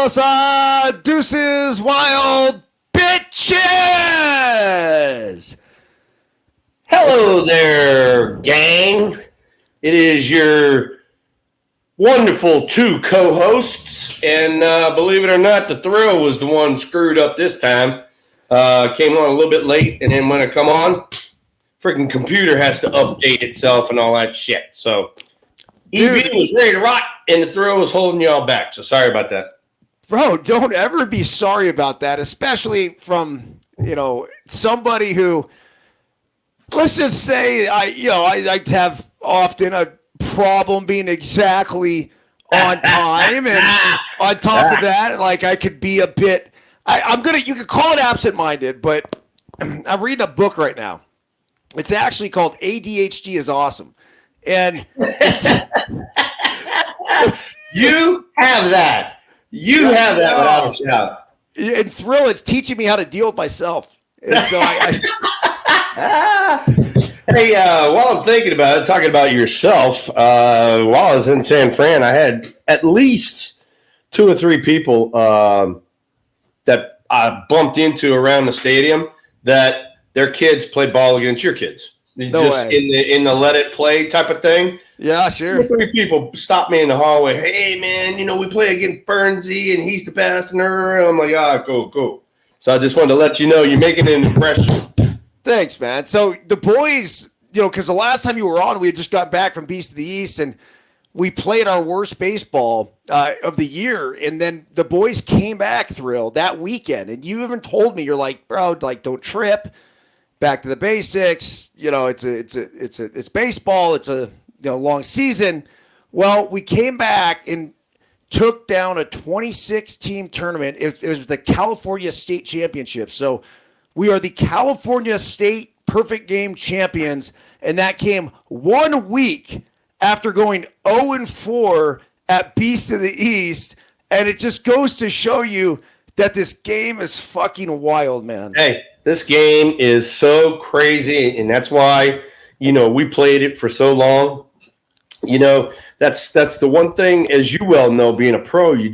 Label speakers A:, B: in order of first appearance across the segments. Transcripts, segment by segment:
A: DEUCES WILD bitches!
B: Hello there, gang. It is your wonderful two co-hosts, and believe it or not, the thrill was the one screwed up this time. Came on a little bit late, and then when I come on, freaking computer has to update itself and all that shit. So EV was ready to rock, and the thrill was holding y'all back. So sorry about that.
A: Bro, don't ever be sorry about that, especially from, somebody who, let's just say, I have often a problem being exactly on time. And on top of that, like, I could be a bit, you could call it absent-minded, but I'm reading a book right now. It's actually called ADHD is Awesome. And
B: you have that. You have that without a doubt.
A: And Thrill, it's teaching me how to deal with myself. And so
B: Hey, while I'm thinking about it, talking about yourself, while I was in San Fran, I had at least 2 or 3 people that I bumped into around the stadium that their kids played ball against your kids.
A: No
B: just
A: way.
B: in the let it play type of thing.
A: Yeah, sure.
B: 2 or 3 people stopped me in the hallway. Hey, man, we play against Byrnesy, and he's the best. And I'm like, cool. So I just wanted to let you know you're making an impression.
A: Thanks, man. So the boys, because the last time you were on, we had just got back from Beast of the East, and we played our worst baseball of the year. And then the boys came back, Thrill, that weekend. And you even told me, you're like, bro, like, don't trip. Back to the basics. It's baseball. It's a long season. Well, we came back and took down a 26-team tournament. It was the California State Championship. So we are the California State Perfect Game champions, and that came 1 week after going 0-4 at Beast of the East. And it just goes to show you that this game is fucking wild, man.
B: Hey, this game is so crazy, and that's why, we played it for so long. That's the one thing, as you well know, being a pro, you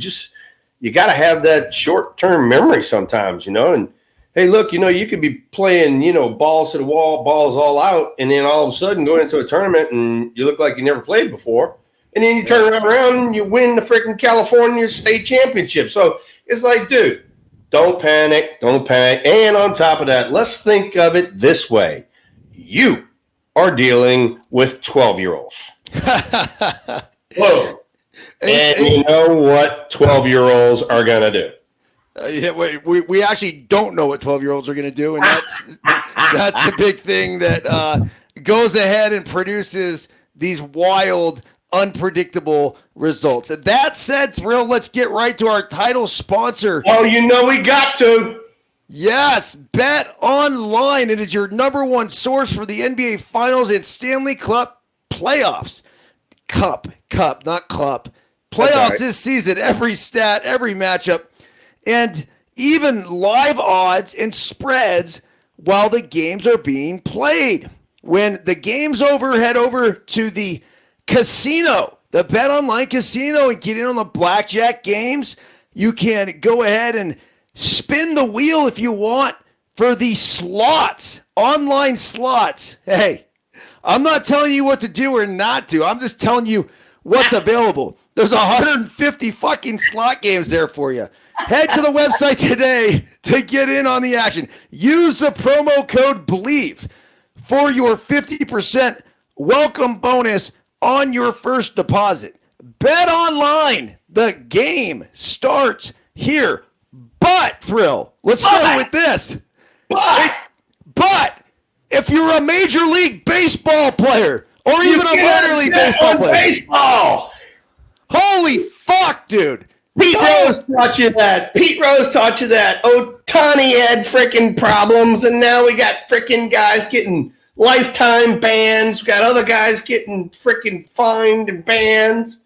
B: got to have that short-term memory sometimes, and hey, look, you could be playing, balls to the wall, balls all out, and then all of a sudden going into a tournament and you look like you never played before, and then you turn around and you win the freaking California State Championship. So it's like, dude, don't panic. And on top of that, let's think of it this way. You are dealing with 12-year-olds. Whoa. And you know what 12-year-olds are going to do.
A: We actually don't know what 12-year-olds are going to do, and that's the big thing that goes ahead and produces these wild, unpredictable results. And that said, Thrill, let's get right to our title sponsor.
B: Oh, we got to.
A: Yes, Bet Online. It is your number one source for the NBA Finals and Stanley Cup playoffs. Cup, not club. Playoffs right. This season, every stat, every matchup, and even live odds and spreads while the games are being played. When the game's over, head over to the casino, the Bet Online casino, and get in on the blackjack games. You can go ahead and spin the wheel if you want for the slots, online slots. Hey, I'm not telling you what to do or not do. I'm just telling you what's available. There's 150 fucking slot games there for you. Head to the website today to get in on the action. Use the promo code BELIEVE for your 50% welcome bonus on your first deposit. Bet Online. The game starts here. But, Thrill, let's start with this. But if you're a Major League Baseball player or even a minor league baseball player. Holy fuck, dude.
B: Pete Rose taught you that. Ohtani had freaking problems, and now we got freaking guys getting lifetime bans. We got other guys getting freaking fined and bans.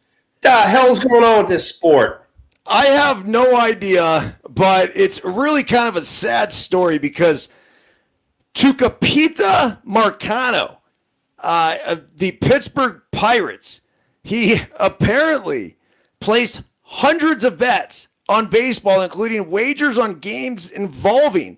B: What the hell's going on with this sport?
A: I have no idea, but it's really kind of a sad story because Tucupita Marcano, the Pittsburgh Pirates, he apparently placed hundreds of bets on baseball, including wagers on games involving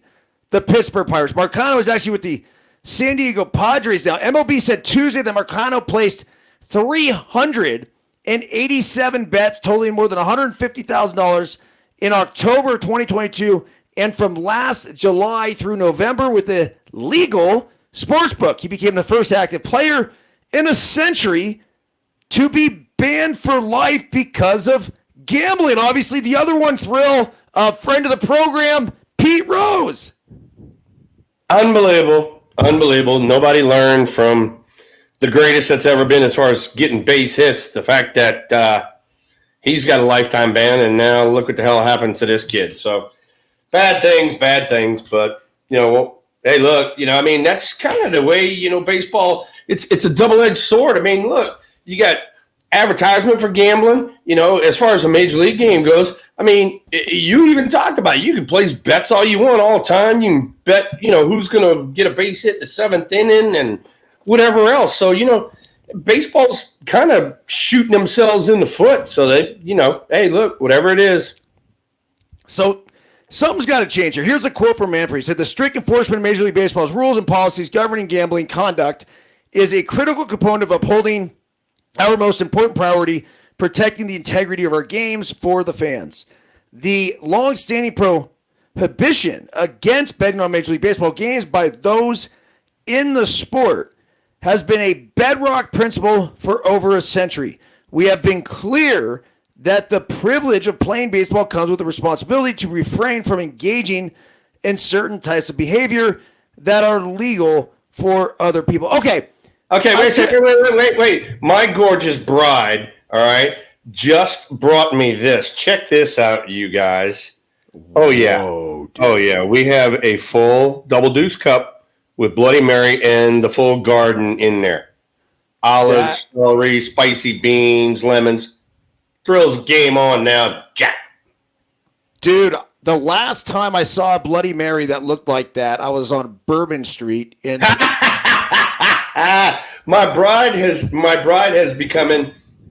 A: the Pittsburgh Pirates. Marcano is actually with the San Diego Padres now. MLB said Tuesday that Marcano placed 387 bets totaling more than $150,000 in October 2022 and from last July through November with a legal sportsbook. He became the first active player in a century to be banned for life because of gambling. Obviously, the other one, Thrill, a friend of the program, Pete Rose.
B: Unbelievable. Nobody learned from the greatest that's ever been as far as getting base hits. The fact that he's got a lifetime ban, and now look what the hell happened to this kid. So bad things. But, hey, look, I mean, that's kind of the way, baseball, it's a double-edged sword. I mean, look, you got advertisement for gambling, as far as a major league game goes. I mean, you even talked about it. You can place bets all you want all the time. You can bet, who's going to get a base hit in the seventh inning and whatever else. So, baseball's kind of shooting themselves in the foot. So they, hey, look, whatever it is.
A: So something's got to change here. Here's a quote from Manfred. He said, "The strict enforcement of Major League Baseball's rules and policies governing gambling conduct is a critical component of upholding our most important priority, protecting the integrity of our games for the fans. The long-standing prohibition against betting on Major League Baseball games by those in the sport has been a bedrock principle for over a century. We have been clear that the privilege of playing baseball comes with the responsibility to refrain from engaging in certain types of behavior that are legal for other people." Okay,
B: wait a second. Wait. My gorgeous bride, all right, just brought me this. Check this out, you guys. Oh, yeah.
A: Whoa,
B: oh, yeah. We have a full double deuce cup with Bloody Mary and the full garden in there. Olives, celery, spicy beans, lemons. Thrill's game on now, Jack.
A: Dude, the last time I saw a Bloody Mary that looked like that, I was on Bourbon Street in...
B: My bride has become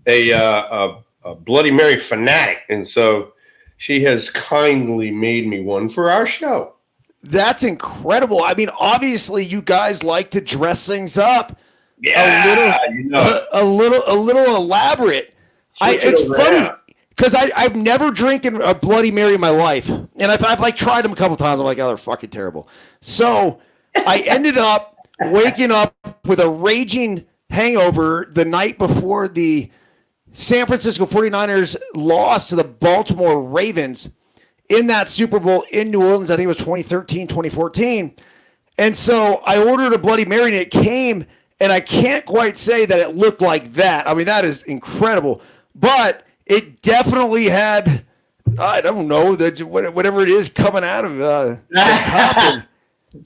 B: a Bloody Mary fanatic, and so she has kindly made me one for our show.
A: That's incredible. I mean, obviously, you guys like to dress things up.
B: Yeah,
A: a little elaborate. It's funny because I've never drinking a Bloody Mary in my life, and I've like tried them a couple times. I'm like, oh, they're fucking terrible. So I ended up waking up with a raging hangover the night before the San Francisco 49ers lost to the Baltimore Ravens in that Super Bowl in New Orleans. I think it was 2013, 2014. And so I ordered a Bloody Mary, and it came, and I can't quite say that it looked like that. I mean, that is incredible. But it definitely had, I don't know, whatever it is coming out of the cup.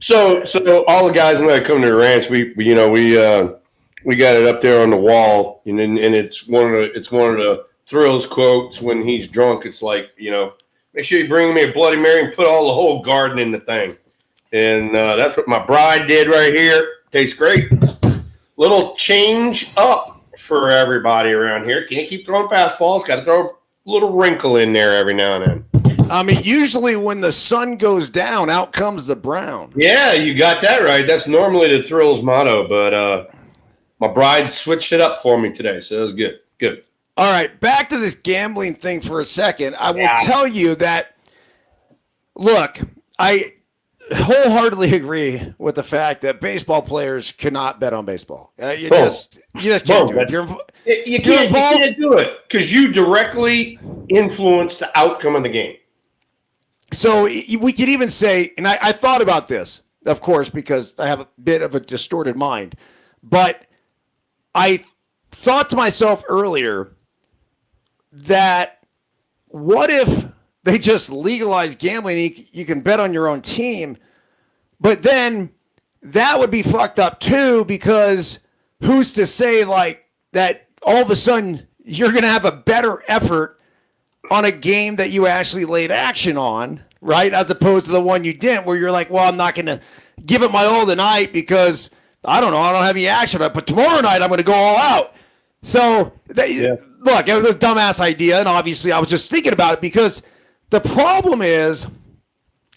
B: So all the guys when I come to the ranch, we got it up there on the wall, and it's one of the Thrills quotes when he's drunk. It's like, make sure you bring me a Bloody Mary and put all the whole garden in the thing. And that's what my bride did right here. Tastes great. Little change up for everybody around here. Can't keep throwing fastballs. Got to throw a little wrinkle in there every now and then.
A: I mean, usually when the sun goes down, out comes the brown.
B: Yeah, you got that right. That's normally the Thrills motto, but my bride switched it up for me today, so that was good. Good.
A: All right, back to this gambling thing for a second. I will tell you that, look, I wholeheartily agree with the fact that baseball players cannot bet on baseball. You just can't do it.
B: You can't do it because you directly influence the outcome of the game.
A: So we could even say, and I thought about this, of course, because I have a bit of a distorted mind, but I thought to myself earlier that what if they just legalize gambling? You can bet on your own team, but then that would be fucked up too, because who's to say like that all of a sudden you're going to have a better effort on a game that you actually laid action on, right? As opposed to the one you didn't, where you're like, well, I'm not going to give it my all tonight because I don't know, I don't have any action, but tomorrow night I'm going to go all out. So look, it was a dumbass idea, and obviously I was just thinking about it because The problem is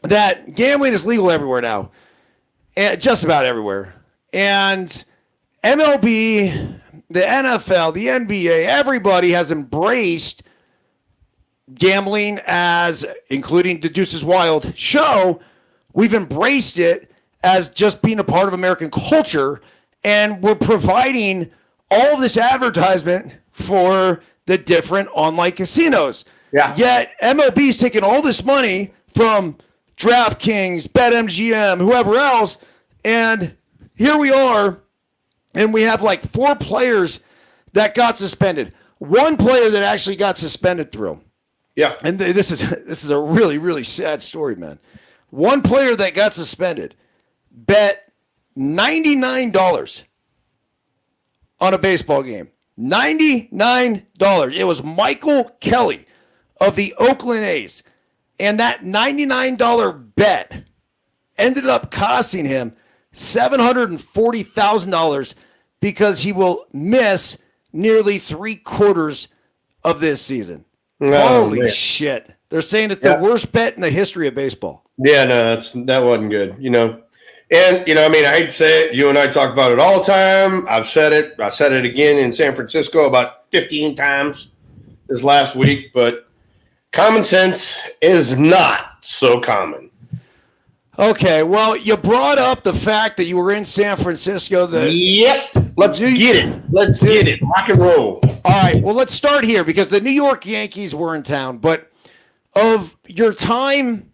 A: that gambling is legal everywhere now, and just about everywhere. And MLB, the NFL, the NBA, everybody has embraced gambling as, including the Deuces Wild show, we've embraced it as just being a part of American culture, and we're providing all this advertisement for the different online casinos.
B: Yeah.
A: Yet MLB's taking all this money from DraftKings, BetMGM, whoever else, and here we are, and we have like 4 players that got suspended. One player that actually got suspended through.
B: Yeah.
A: And this is a really, really sad story, man. One player that got suspended bet $99 on a baseball game. $99. It was Michael Kelly of the Oakland A's. And that $99 bet ended up costing him $740,000 because he will miss nearly 3/4 of this season. Holy shit. They're saying it's the worst bet in the history of baseball.
B: Yeah, no, that wasn't good, And, I hate to say it. You and I talk about it all the time. I've said it. I said it again in San Francisco about 15 times this last week. But common sense is not so common.
A: Okay, well, you brought up the fact that you were in San Francisco.
B: Yep. Let's get it. Let's get it. Rock and roll.
A: All right, well, let's start here because the New York Yankees were in town. But of your time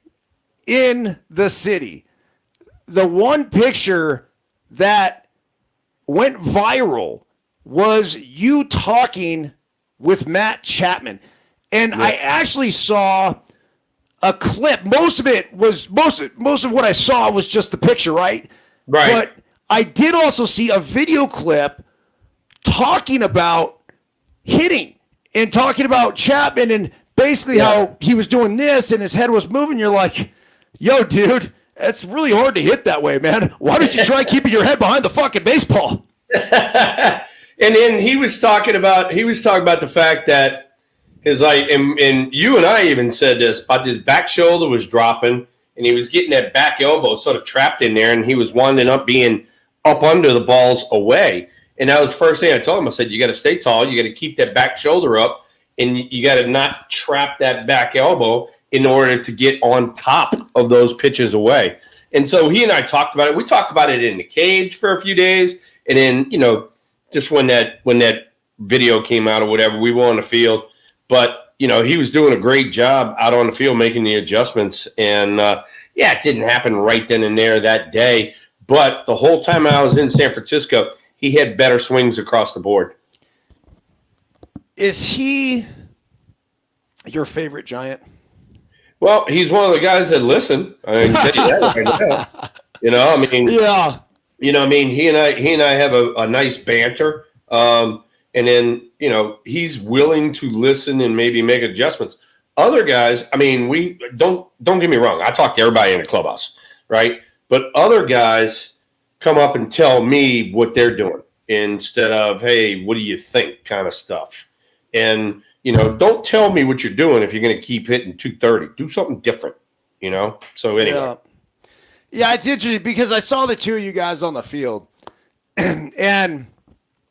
A: in the city, the one picture that went viral was you talking with Matt Chapman. And I actually saw a clip. Most of what I saw was just the picture, right?
B: Right.
A: But I did also see a video clip talking about hitting and talking about Chapman and basically how he was doing this and his head was moving. You're like, yo, dude, it's really hard to hit that way, man. Why don't you try keeping your head behind the fucking baseball?
B: And then he was talking about the fact that his and you and I even said this, but his back shoulder was dropping and he was getting that back elbow sort of trapped in there and he was winding up being up under the balls away. And that was the first thing I told him. I said, you got to stay tall. You got to keep that back shoulder up and you got to not trap that back elbow in order to get on top of those pitches away. And so he and I talked about it. We talked about it in the cage for a few days. And then, just when that video came out or whatever, we were on the field. But, he was doing a great job out on the field making the adjustments. And, it didn't happen right then and there that day. But the whole time I was in San Francisco, he had better swings across the board.
A: Is he your favorite Giant?
B: Well, he's one of the guys that listen. I can tell you that right now. He and I have a nice banter. And then, he's willing to listen and maybe make adjustments. Other guys, we don't get me wrong. I talk to everybody in the clubhouse, right? But other guys come up and tell me what they're doing instead of, hey, what do you think kind of stuff. And, don't tell me what you're doing if you're going to keep hitting 230. Do something different, So anyway.
A: Yeah, it's interesting because I saw the two of you guys on the field. And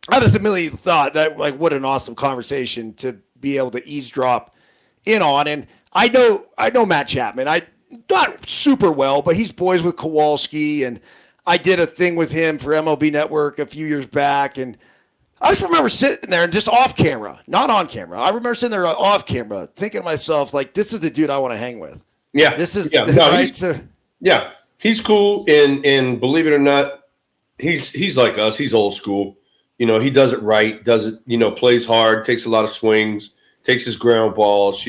A: I just immediately thought that, what an awesome conversation to be able to eavesdrop in on. And I know Matt Chapman. Not super well, but he's boys with Kowalski. And I did a thing with him for MLB Network a few years back. And I just remember sitting there and just off camera, not on camera. I remember sitting there off camera thinking to myself, this is the dude I want to hang with.
B: Yeah.
A: This is
B: right. He's cool. And believe it or not, he's like us. He's old school. He does it right, does it, plays hard, takes a lot of swings, takes his ground balls,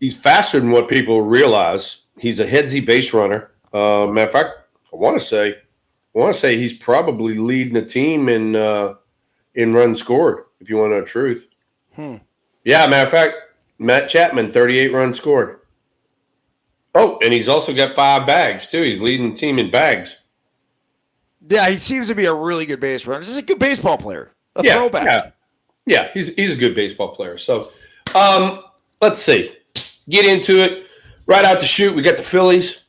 B: He's faster than what people realize. He's a headsy base runner. Matter of fact, I want to say he's probably leading the team in runs scored, if you want to know the truth. Yeah, matter of fact, Matt Chapman, 38 runs scored. Oh, and he's also got 5 bags, too. He's leading the team in bags.
A: Yeah, he seems to be a really good base runner. He's a good baseball player. A throwback.
B: Yeah, he's a good baseball player. So let's see. get into it. Right out the chute, we got the Phillies.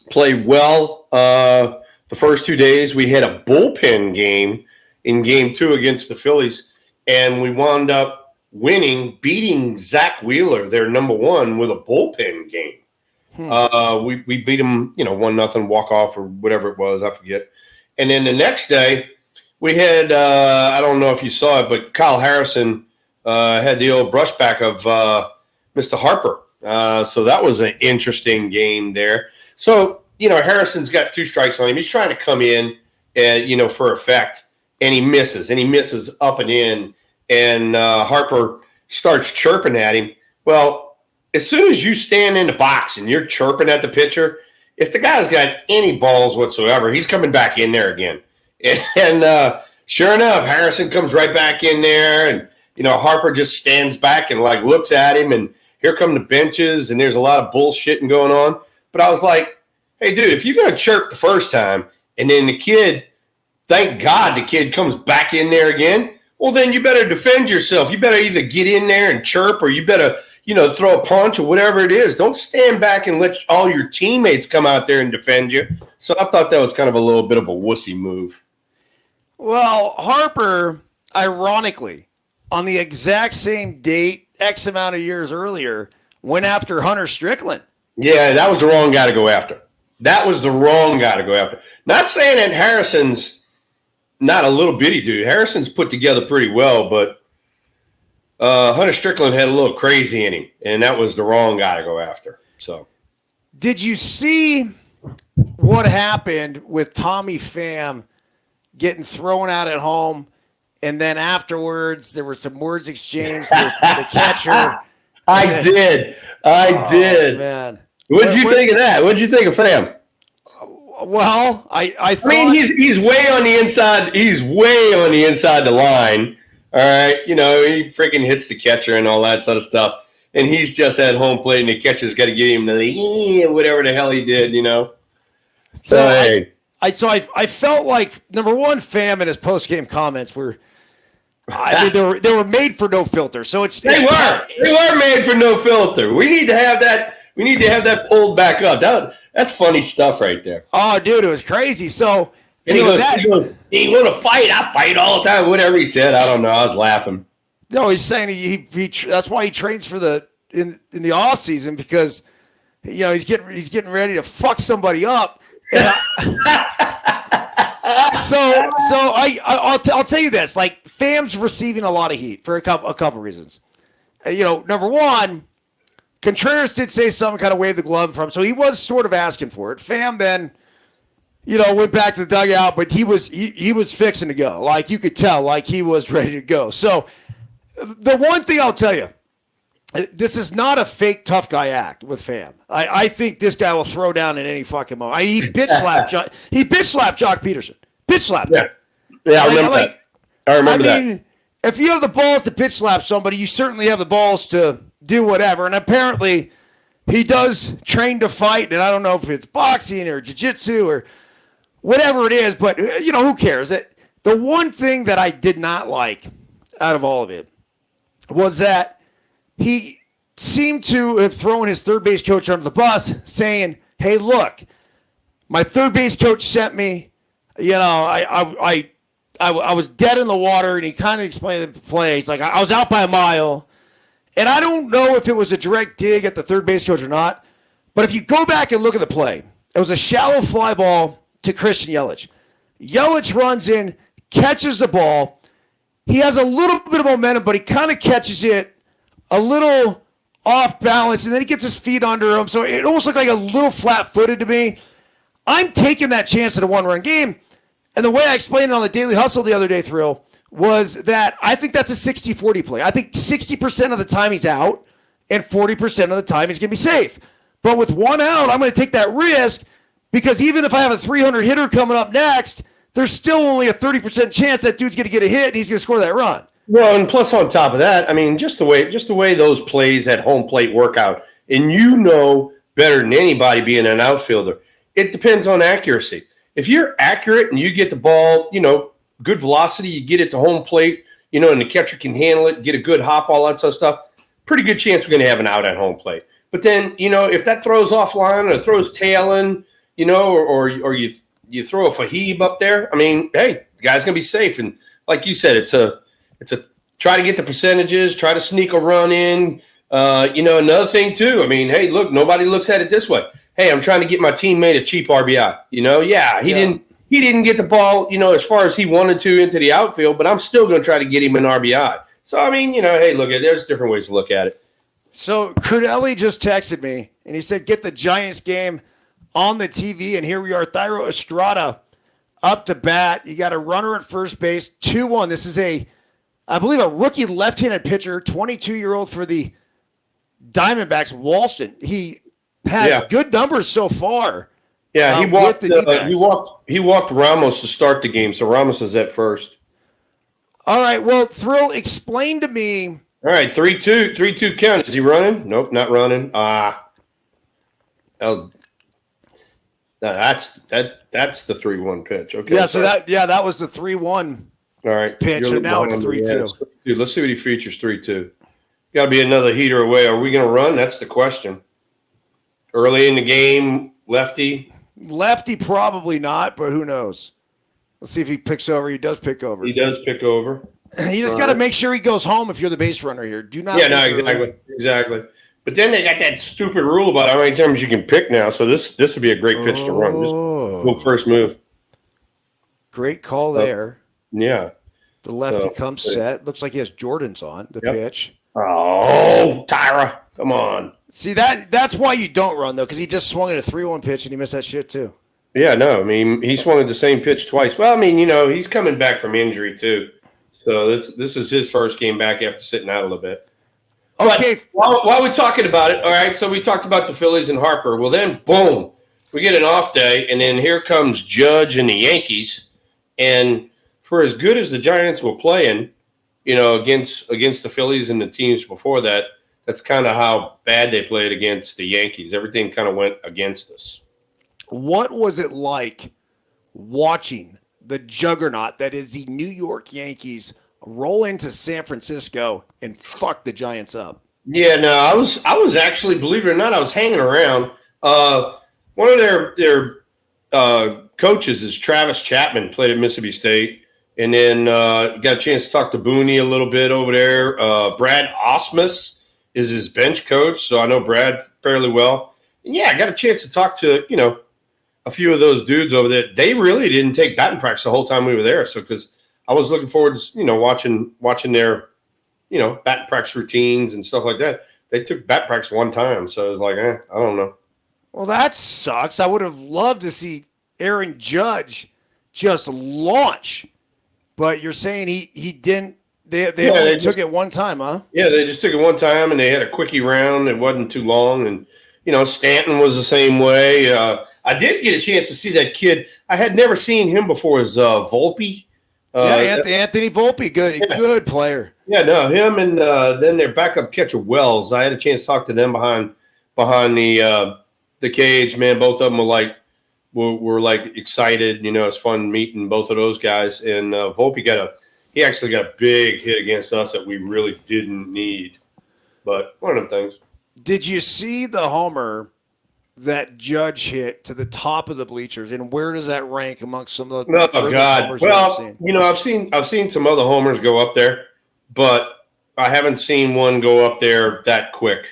B: Played well the first 2 days. We had a bullpen game in game 2 against the Phillies, and we wound up beating Zach Wheeler, their number 1, with a bullpen game. We beat them, 1-0 walk off or whatever it was, I forget. And then the next day, we had I don't know if you saw it, but Kyle Harrison had the old brushback of Mr. Harper. So that was an interesting game there. So, Harrison's got 2 strikes on him. He's trying to come in, for effect, and he misses. And he misses up and in. And Harper starts chirping at him. Well, as soon as you stand in the box and you're chirping at the pitcher, if the guy's got any balls whatsoever, he's coming back in there again. And sure enough, Harrison comes right back in there. And, Harper just stands back and, looks at him. And here come the benches, and there's a lot of bullshitting going on. But I was like, hey, dude, if you're going to chirp the first time and then the kid, thank God the kid comes back in there again, well, then you better defend yourself. You better either get in there and chirp, or you better, throw a punch or whatever it is. Don't stand back and let all your teammates come out there and defend you. So I thought that was kind of a little bit of a wussy move.
A: Well, Harper, ironically, on the exact same date, X amount of years earlier, went after Hunter Strickland.
B: Yeah, that was the wrong guy to go after. Not saying that Harrison's not a little bitty dude. Harrison's put together pretty well, but Hunter Strickland had a little crazy in him, and that was the wrong guy to go after. So,
A: did you see what happened with Tommy Pham getting thrown out at home, and then afterwards there were some words exchanged with the catcher?
B: I did,
A: man.
B: What'd you think of that? What'd you think of Pham?
A: Well, I
B: mean, he's way on the inside. He's way on the inside the line. All right, he freaking hits the catcher and all that sort of stuff, and he's just at home plate, and the catcher's got to get him whatever the hell he did, So hey.
A: I felt like, number one, Pham and his post game comments were. I mean, they were made for no filter. So they
B: were made for no filter. We need to have that. We need to have that pulled back up. That's funny stuff right there.
A: Oh, dude, it was crazy. So
B: he goes, "You want to fight? I fight all the time." Whatever he said, I don't know. I was laughing.
A: No, he's saying he that's why he trains for in the off season, because he's getting ready to fuck somebody up. And I'll tell you this, Pham's receiving a lot of heat for a couple reasons. Number one, Contreras did say something, kind of waved the glove from him, so he was sort of asking for it. Pham then, went back to the dugout, but he was fixing to go. You could tell, he was ready to go. So the one thing I'll tell you, this is not a fake tough guy act with Pham. I think this guy will throw down at any fucking moment. He bitch slapped Jock Peterson. Bitch slapped him.
B: Yeah, I remember that. I remember that.
A: If you have the balls to bitch slap somebody, you certainly have the balls to do whatever. And apparently he does train to fight, and I don't know if it's boxing or jiu-jitsu or whatever it is, but who cares? The one thing that I did not like out of all of it was that he seemed to have thrown his third base coach under the bus, saying, "Hey, look, my third base coach sent me, I was dead in the water," and he kind of explained the play. He's like, "I was out by a mile." And I don't know if it was a direct dig at the third base coach or not, but if you go back and look at the play, it was a shallow fly ball to Christian Yelich. Yelich runs in, catches the ball. He has a little bit of momentum, but he kind of catches it a little off balance, and then he gets his feet under him. So it almost looked like a little flat-footed to me. I'm taking that chance in a one-run game. And the way I explained it on the Daily Hustle the other day, Thrill, was that I think that's a 60-40 play. I think 60% of the time he's out, and 40% of the time he's going to be safe. But with one out, I'm going to take that risk, because even if I have a 300 hitter coming up next, there's still only a 30% chance that dude's going to get a hit and he's going to score that run.
B: Well, and plus on top of that, I mean, just the way those plays at home plate work out, and better than anybody being an outfielder, it depends on accuracy. If you're accurate and you get the ball, good velocity, you get it to home plate, and the catcher can handle it, get a good hop, all that sort of stuff, pretty good chance we're going to have an out at home plate. But then, if that throws offline or throws tailing, or you throw a Fahib up there, I mean, hey, the guy's going to be safe. And like you said, it's a try to get the percentages, try to sneak a run in. Another thing too, I mean, hey, look, nobody looks at it this way. Hey, I'm trying to get my teammate a cheap RBI. He didn't get the ball, as far as he wanted to into the outfield, but I'm still going to try to get him an RBI. So, I mean, hey, look, there's different ways to look at it.
A: So, Crudelli just texted me, and he said, get the Giants game on the TV, and here we are, Thairo Estrada up to bat. You got a runner at first base, 2-1. This is I believe, a rookie left-handed pitcher, 22-year-old for the Diamondbacks, Walston. He has good numbers so far.
B: Yeah, he walked Ramos to start the game, so Ramos is at first.
A: All right, well, Thrill, explain to me.
B: All right, 3-2 count. Is he running? Nope, not running. That's the 3-1 pitch. Okay.
A: Yeah, so that was the 3-1
B: all right
A: pitch, and now it's 3-2.
B: Dude, let's see what he features 3-2. Got to be another heater away. Are we going to run? That's the question. Early in the game, lefty.
A: Lefty probably not, but who knows? Let's see if he picks over. He does pick over.
B: He does pick over.
A: You just got to make sure he goes home if you're the base runner here. Do not.
B: Yeah, no, exactly. But then they got that stupid rule about how many times you can pick now. So this would be a great pitch to run. Just go first move.
A: Great call there.
B: Yeah.
A: The lefty comes set. Looks like he has Jordans on the pitch.
B: Oh, Tyra, come on.
A: See, that's why you don't run, though, because he just swung at a 3-1 pitch, and he missed that shit, too.
B: Yeah, no, I mean, he swung at the same pitch twice. Well, I mean, he's coming back from injury, too. So this is his first game back after sitting out a little bit. Okay. But while we're talking about it, all right, so we talked about the Phillies and Harper. Well, then, boom, we get an off day, and then here comes Judge and the Yankees. And for as good as the Giants were playing, against the Phillies and the teams before that, that's kind of how bad they played against the Yankees. Everything kind of went against us.
A: What was it like watching the juggernaut that is the New York Yankees roll into San Francisco and fuck the Giants up?
B: Yeah, no, I was actually, believe it or not, I was hanging around. One of their coaches is Travis Chapman, played at Mississippi State. And then got a chance to talk to Booney a little bit over there. Brad Osmus is his bench coach, so I know Brad fairly well. And, yeah, I got a chance to talk to, a few of those dudes over there. They really didn't take batting practice the whole time we were there. So because I was looking forward to, watching their, batting practice routines and stuff like that. They took bat practice one time, so I was like, I don't know.
A: Well, that sucks. I would have loved to see Aaron Judge just launch. But you're saying he didn't. They only took it one time, huh? Yeah,
B: they just took it one time, and they had a quickie round. It wasn't too long, and Stanton was the same way. I did get a chance to see that kid. I had never seen him before. Is Volpe?
A: Anthony Volpe, good player.
B: Yeah, no, him and then their backup catcher Wells. I had a chance to talk to them behind the cage. Man, both of them were like excited. It's fun meeting both of those guys. And Volpe he actually got a big hit against us that we really didn't need. But one of them things.
A: Did you see the homer that Judge hit to the top of the bleachers? And where does that rank amongst some of the
B: homers well, I've seen some other homers go up there, but I haven't seen one go up there that quick.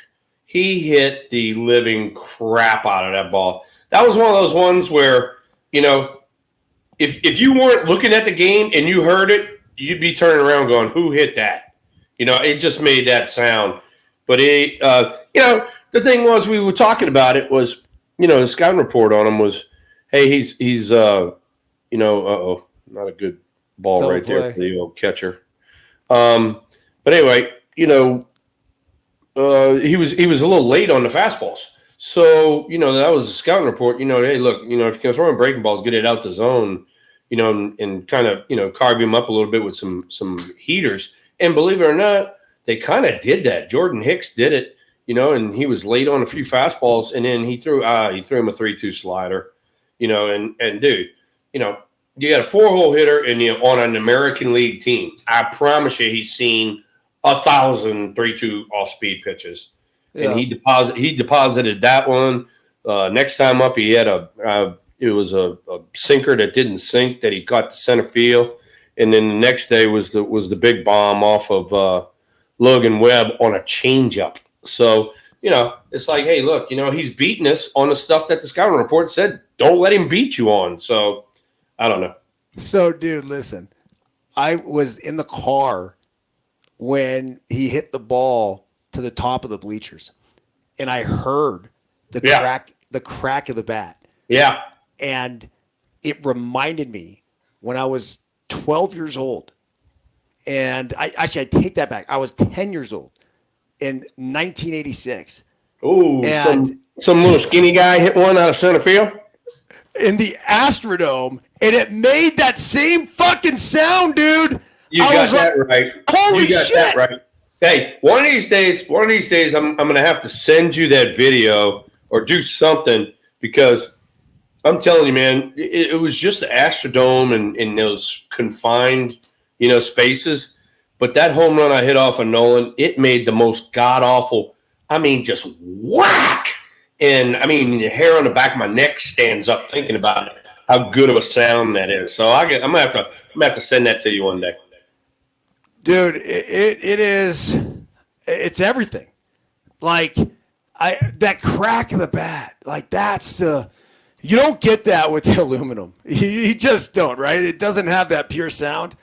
B: He hit the living crap out of that ball. That was one of those ones where, if you weren't looking at the game and you heard it, you'd be turning around going, who hit that? It just made that sound. But the thing was, we were talking about it was, the scouting report on him was, hey, he's not a good ball right there for the old catcher. But anyway, he was a little late on the fastballs. So, that was a scouting report. Hey, look, if you can throw in breaking balls, get it out the zone, and kind of, carve him up a little bit with some heaters. And believe it or not, they kind of did that. Jordan Hicks did it, and he was late on a few fastballs, and then he threw him a 3-2 slider, and dude, you got a 4-hole hitter and on an American League team. I promise you he's seen 1,000 3-2 off-speed pitches.
A: Yeah.
B: and he deposited that one. Next time up, he had it was a sinker that didn't sink that he got to center field, and then the next day was the big bomb off of Logan Webb on a changeup. So it's like, hey, look, he's beating us on the stuff that the scouting report said don't let him beat you on. So I don't know.
A: So, dude, listen, I was in the car when he hit the ball to the top of the bleachers, and I heard the crack of the bat.
B: Yeah.
A: And it reminded me when I was 12 years old. And I take that back. I was 10 years old in 1986.
B: Ooh, some little skinny guy hit one out of center field
A: in the Astrodome, and it made that same fucking sound, dude.
B: You got that right.
A: Holy shit!
B: That right. Hey, one of these days, I'm gonna have to send you that video or do something, because I'm telling you, man, it was just the Astrodome and in those confined, spaces. But that home run I hit off of Nolan, it made the most god awful. I mean, just whack. And I mean, the hair on the back of my neck stands up thinking about it, how good of a sound that is. So I'm gonna have to send that to you one day,
A: dude. It's everything. Like that crack of the bat, like you don't get that with the aluminum. You just don't, right? It doesn't have that pure sound.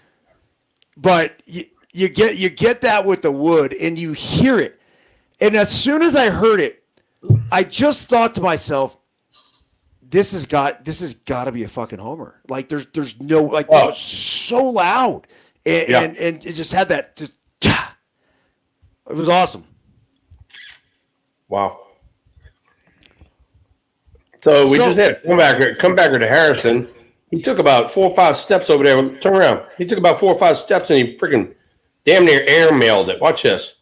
A: But you get that with the wood, and you hear it. And as soon as I heard it, I just thought to myself, this has got to be a fucking homer. Like there's no, like, it was so loud, and it just had that just. It was awesome.
B: Wow. So we just had a comebacker to Harrison. He took about 4 or 5 steps over there. Turn around. He took about 4 or 5 steps, and he freaking damn near airmailed it. Watch this.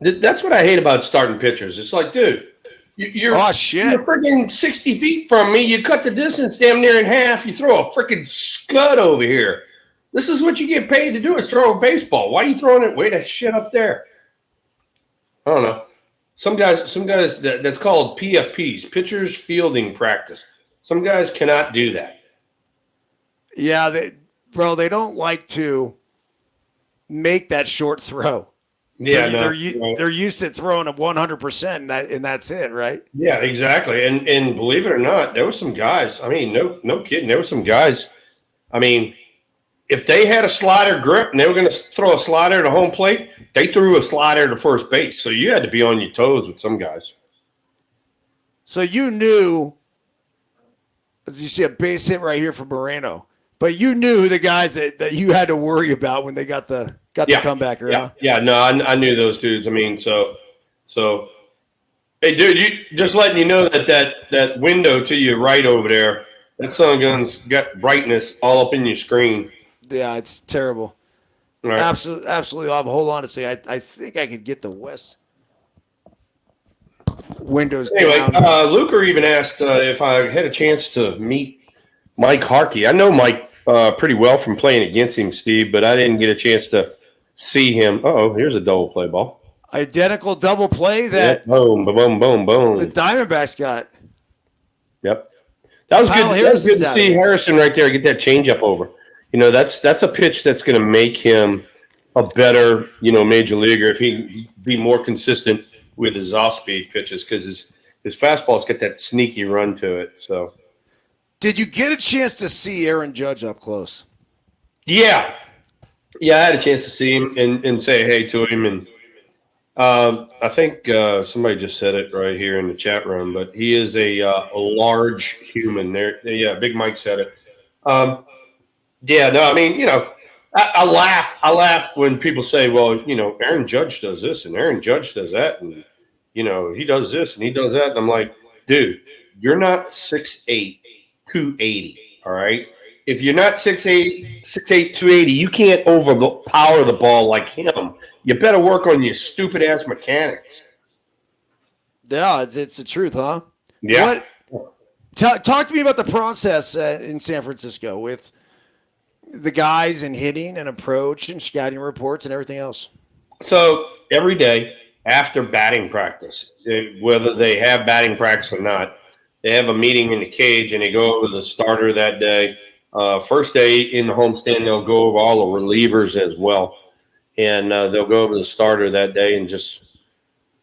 B: That's what I hate about starting pitchers. It's like, dude, you're freaking 60 feet from me. You cut the distance damn near in half. You throw a freaking scud over here. This is what you get paid to do, is throw a baseball. Why are you throwing it way that shit up there? I don't know. Some guys that's called PFPs, pitchers fielding practice. Some guys cannot do that.
A: Yeah, they don't like to make that short throw.
B: Yeah,
A: they're used to throwing a 100%, and that's it, right?
B: Yeah, exactly. And believe it or not, there were some guys. I mean, no kidding. There were some guys. I mean, if they had a slider grip and they were going to throw a slider to home plate, they threw a slider to first base. So you had to be on your toes with some guys.
A: So you knew, as you see a base hit right here from Moreno, but you knew the guys that you had to worry about when they got the comeback around.
B: Yeah. No, I knew those dudes. I mean, so, hey, dude, you just letting you know that window to your right over there, that sun gun's got brightness all up in your screen.
A: Yeah, it's terrible.
B: Right.
A: Absolutely awful. Hold on a second. I think I could get the west windows
B: anyway,
A: down.
B: Luker even asked if I had a chance to meet Mike Harkey. I know Mike pretty well from playing against him, Steve, but I didn't get a chance to see him. Here's a double play ball.
A: Identical double play that
B: boom, boom, boom, boom.
A: The Diamondbacks got.
B: Yep. That was good. That was good to see Harrison right there get that changeup over. That's a pitch that's going to make him a better, major leaguer if he be more consistent with his off-speed pitches, because his fastball's got that sneaky run to it. So,
A: did you get a chance to see Aaron Judge up close?
B: Yeah, I had a chance to see him and say hey to him, and I think somebody just said it right here in the chat room, but he is a large human. Yeah, Big Mike said it. Yeah, no, I mean, I laugh when people say, well, Aaron Judge does this and Aaron Judge does that, and he does this and he does that, and I'm like, dude, you're not 6'8", 280, all right? If you're not 6'8", 280, you can't overpower the ball like him. You better work on your stupid ass mechanics.
A: Yeah, it's the truth, huh?
B: Yeah.
A: Talk to me about the process in San Francisco with the guys and hitting and approach and scouting reports and everything else.
B: So every day after batting practice, whether they have batting practice or not. They have a meeting in the cage, and they go over the starter that day. First day in the homestand, they'll go over all the relievers as well, and they'll go over the starter that day and just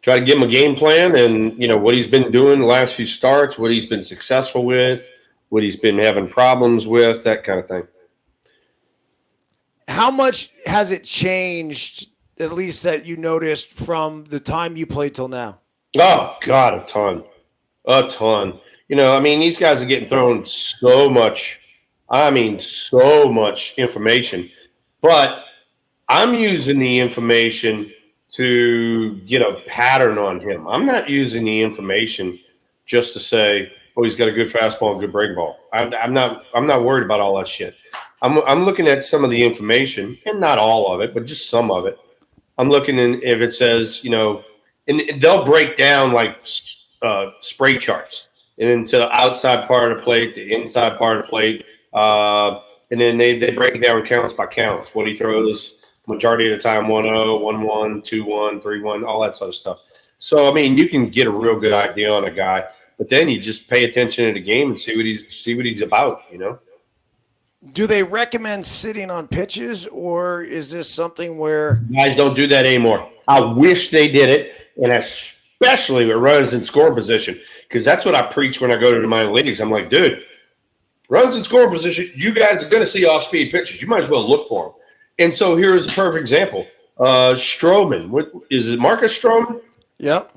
B: try to give him a game plan and, what he's been doing the last few starts, what he's been successful with, what he's been having problems with, that kind of thing.
A: How much has it changed, at least that you noticed, from the time you played till now?
B: Oh, God, a ton. A ton. These guys are getting thrown so much information. But I'm using the information to get a pattern on him. I'm not using the information just to say, oh, he's got a good fastball and good breaking ball. I'm not worried about all that shit. I'm looking at some of the information, and not all of it, but just some of it. I'm looking in if it says, and they'll break down like spray charts, and into the outside part of the plate, the inside part of the plate, and then they break it down counts by counts. What he throws majority of the time, 1-0, 1-1, 2-1, 3-1, all that sort of stuff. So you can get a real good idea on a guy, but then you just pay attention to the game and see what he's about.
A: Do they recommend sitting on pitches, or is this something where
B: guys don't do that anymore? I wish they did it, and especially with runners in scoring position, because that's what I preach when I go to the minor leagues. I'm like, dude, runners in scoring position, you guys are going to see off-speed pitches. You might as well look for them. And so here's a perfect example. Stroman, is it Marcus Stroman?
A: Yep.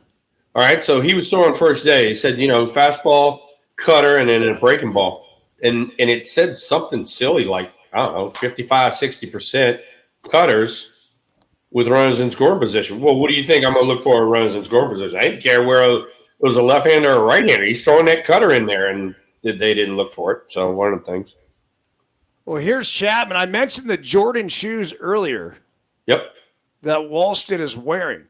B: All right, so he was throwing first day. He said, fastball, cutter, and then a breaking ball. And it said something silly like, I don't know, 55, 60% cutters with runners in scoring position. Well, what do you think I'm going to look for in runners in scoring position? I didn't care where it was, a left-hander or a right-hander. He's throwing that cutter in there, and they didn't look for it. So one of the things.
A: Well, here's Chapman. I mentioned the Jordan shoes earlier.
B: Yep.
A: That Walston is wearing.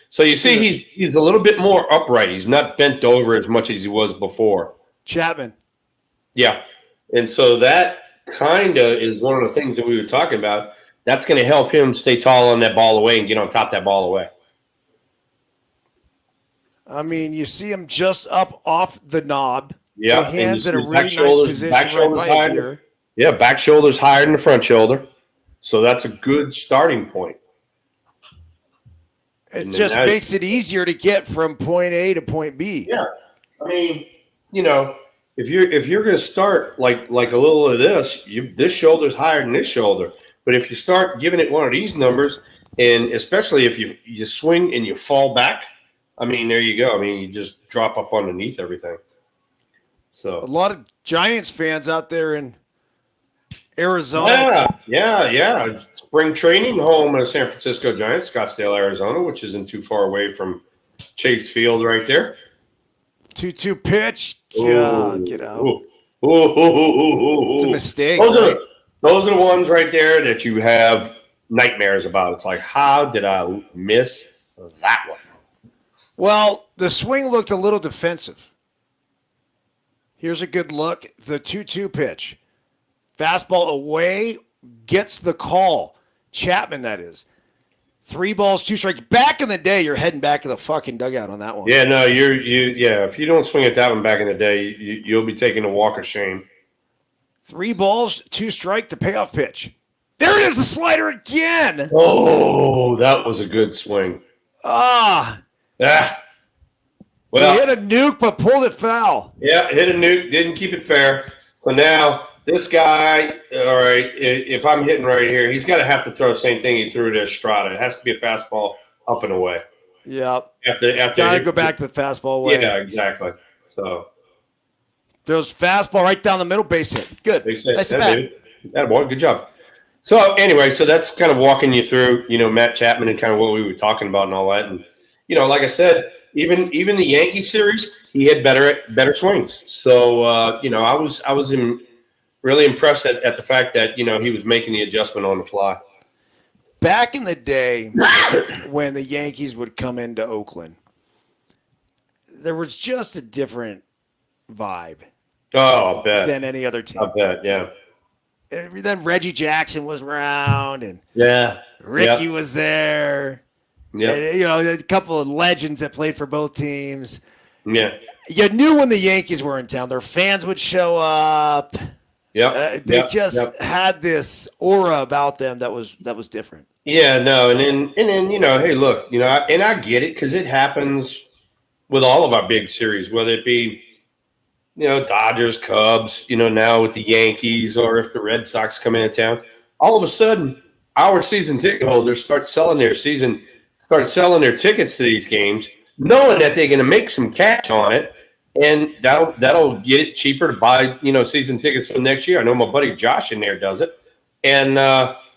B: So you see he's a little bit more upright. He's not bent over as much as he was before.
A: Chapman.
B: Yeah. And so that kind of is one of the things that we were talking about. That's going to help him stay tall on that ball away and get on top of that ball away.
A: You see him just up off the knob.
B: Yeah.
A: The hands in a really nice position.
B: Back shoulders higher. Yeah, back shoulders higher than the front shoulder. So that's a good starting point.
A: It just makes it easier to get from point A to point B.
B: Yeah. If you're going to start like a little of this, this shoulder's higher than this shoulder. But if you start giving it one of these numbers, and especially if you swing and you fall back, there you go. You just drop up underneath everything. So
A: a lot of Giants fans out there in Arizona.
B: Yeah. Spring training home of the San Francisco Giants, Scottsdale, Arizona, which isn't too far away from Chase Field right there.
A: 2-2 pitch. Yeah, get out.
B: It's
A: a mistake.
B: Those are the ones right there that you have nightmares about. It's like, how did I miss that one?
A: Well, the swing looked a little defensive. Here's a good look. The 2-2 pitch. Fastball away, gets the call. Chapman, that is. 3 balls, 2 strikes. Back in the day, you're heading back to the fucking dugout on that one.
B: Yeah, no, if you don't swing at that one back in the day, you'll be taking a walk of shame.
A: 3 balls, 2 strike, the payoff pitch. There it is, the slider again.
B: Oh, that was a good swing.
A: Well,
B: he
A: hit a nuke, but pulled it foul.
B: Yeah, hit a nuke, didn't keep it fair. So now this guy, all right, if I'm hitting right here, he's got to have to throw the same thing he threw to Estrada. It has to be a fastball up and away.
A: Yeah.
B: After
A: got to go back to the fastball away.
B: Yeah, exactly. So
A: throws fastball right down the middle, base hit. Good.
B: Nice bat. Boy, good job. So anyway, so that's kind of walking you through, Matt Chapman and kind of what we were talking about and all that. And, like I said, even the Yankee series, he had better swings. So, I was really impressed at the fact that, he was making the adjustment on the fly.
A: Back in the day when the Yankees would come into Oakland, there was just a different vibe.
B: Oh, I bet.
A: Than any other team.
B: I bet, yeah.
A: And then Reggie Jackson was around, and
B: yeah,
A: Ricky was there.
B: Yeah.
A: A couple of legends that played for both teams.
B: Yeah.
A: You knew when the Yankees were in town, their fans would show up. They just had this aura about them that was different.
B: Yeah, no, and then hey, look, and I get it because it happens with all of our big series, whether it be Dodgers, Cubs, now with the Yankees, or if the Red Sox come into town, all of a sudden our season ticket holders start selling their tickets to these games, knowing that they're going to make some cash on it, and that'll get it cheaper to buy season tickets for next year. I know my buddy Josh in there does it, and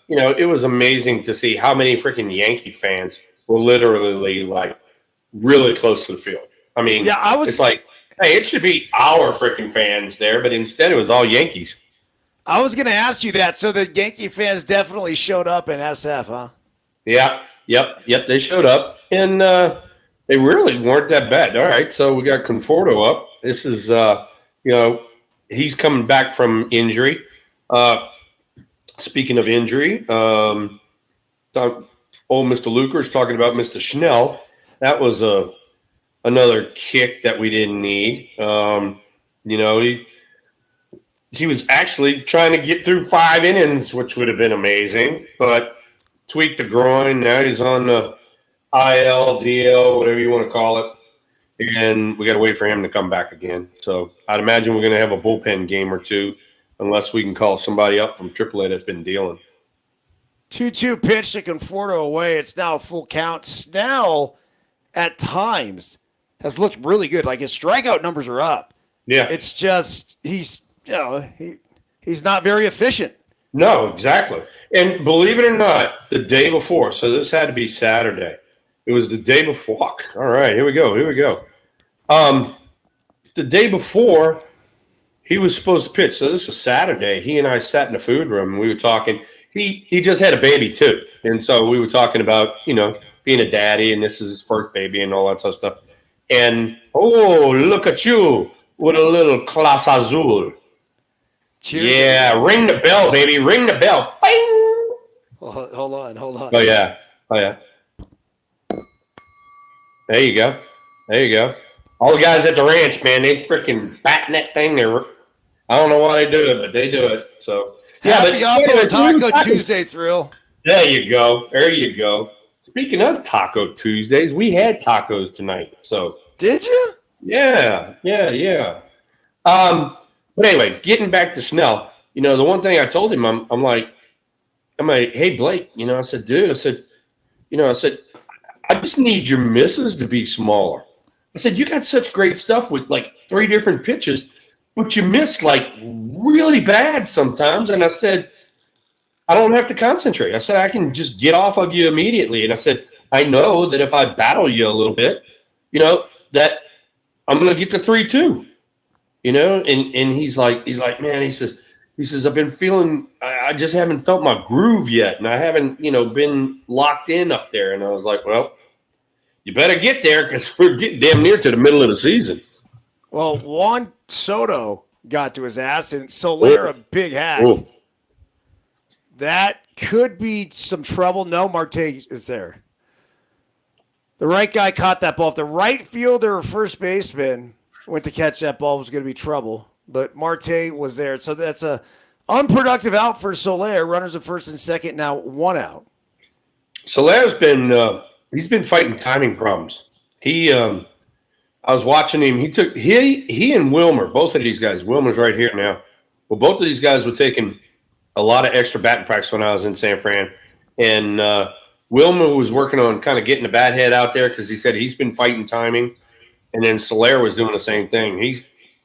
B: it was amazing to see how many freaking Yankee fans were literally like really close to the field. I mean, it's like, hey, it should be our freaking fans there, but instead it was all Yankees.
A: I was going to ask you that. So the Yankee fans definitely showed up in SF, huh?
B: Yeah. Yep. They showed up, and they really weren't that bad. All right, so we got Conforto up. This is, he's coming back from injury. Speaking of injury, old Mr. Luker is talking about Mr. Schnell. That was another kick that we didn't need. He was actually trying to get through 5 innings, which would have been amazing, but tweaked the groin. Now he's on the IL, DL, whatever you want to call it, and we got to wait for him to come back again. So I'd imagine we're going to have a bullpen game or two, unless we can call somebody up from AAA that's been dealing.
A: 2-2 pitch to Conforto away. It's now a full count. Snell, at times, has looked really good. Like, his strikeout numbers are up.
B: Yeah.
A: It's just he's not very efficient.
B: No, exactly. And believe it or not, the day before, so this had to be Saturday. It was the day before. All right, here we go. The day before, he was supposed to pitch. So this was Saturday. He and I sat in the food room, and we were talking. He just had a baby, too. And so we were talking about, being a daddy, and this is his first baby and all that sort of stuff. And, oh, look at you with a little Clase Azul. Cheers. Yeah, ring the bell, baby. Ring the bell. Bing!
A: Hold on.
B: Oh, yeah. There you go. All the guys at the ranch, man, they freaking batten that thing. I don't know why they do it, but they do it. So
A: happy Taco Tuesday thrill.
B: There you go. Speaking of Taco Tuesdays, we had tacos tonight. So
A: did you?
B: Yeah. But anyway, getting back to Snell, the one thing I told him, I'm like, hey Blake, I said, dude, I said, I just need your misses to be smaller. I said, you got such great stuff with like 3 different pitches, but you miss like really bad sometimes. And I said, I don't have to concentrate. I said, I can just get off of you immediately. And I said, I know that if I battle you a little bit, that I'm going to get to 3-2, and he's like, man, he says, I've been feeling, I just haven't felt my groove yet. And I haven't, been locked in up there. And I was like, well, you better get there because we're getting damn near to the middle of the season.
A: Well, Juan Soto got to his ass, and Soler a big hack. Ooh. That could be some trouble. No, Marte is there. The right guy caught that ball. If the right fielder or first baseman went to catch that ball, it was going to be trouble. But Marte was there. So that's a unproductive out for Soler. Runners at first and second, now 1 out.
B: Soler's been he's been fighting timing problems. I was watching him. He and Wilmer, both of these guys. Wilmer's right here now. Well, both of these guys were taking a lot of extra batting practice when I was in San Fran. And Wilmer was working on kind of getting the bat head out there because he said he's been fighting timing. And then Soler was doing the same thing. He's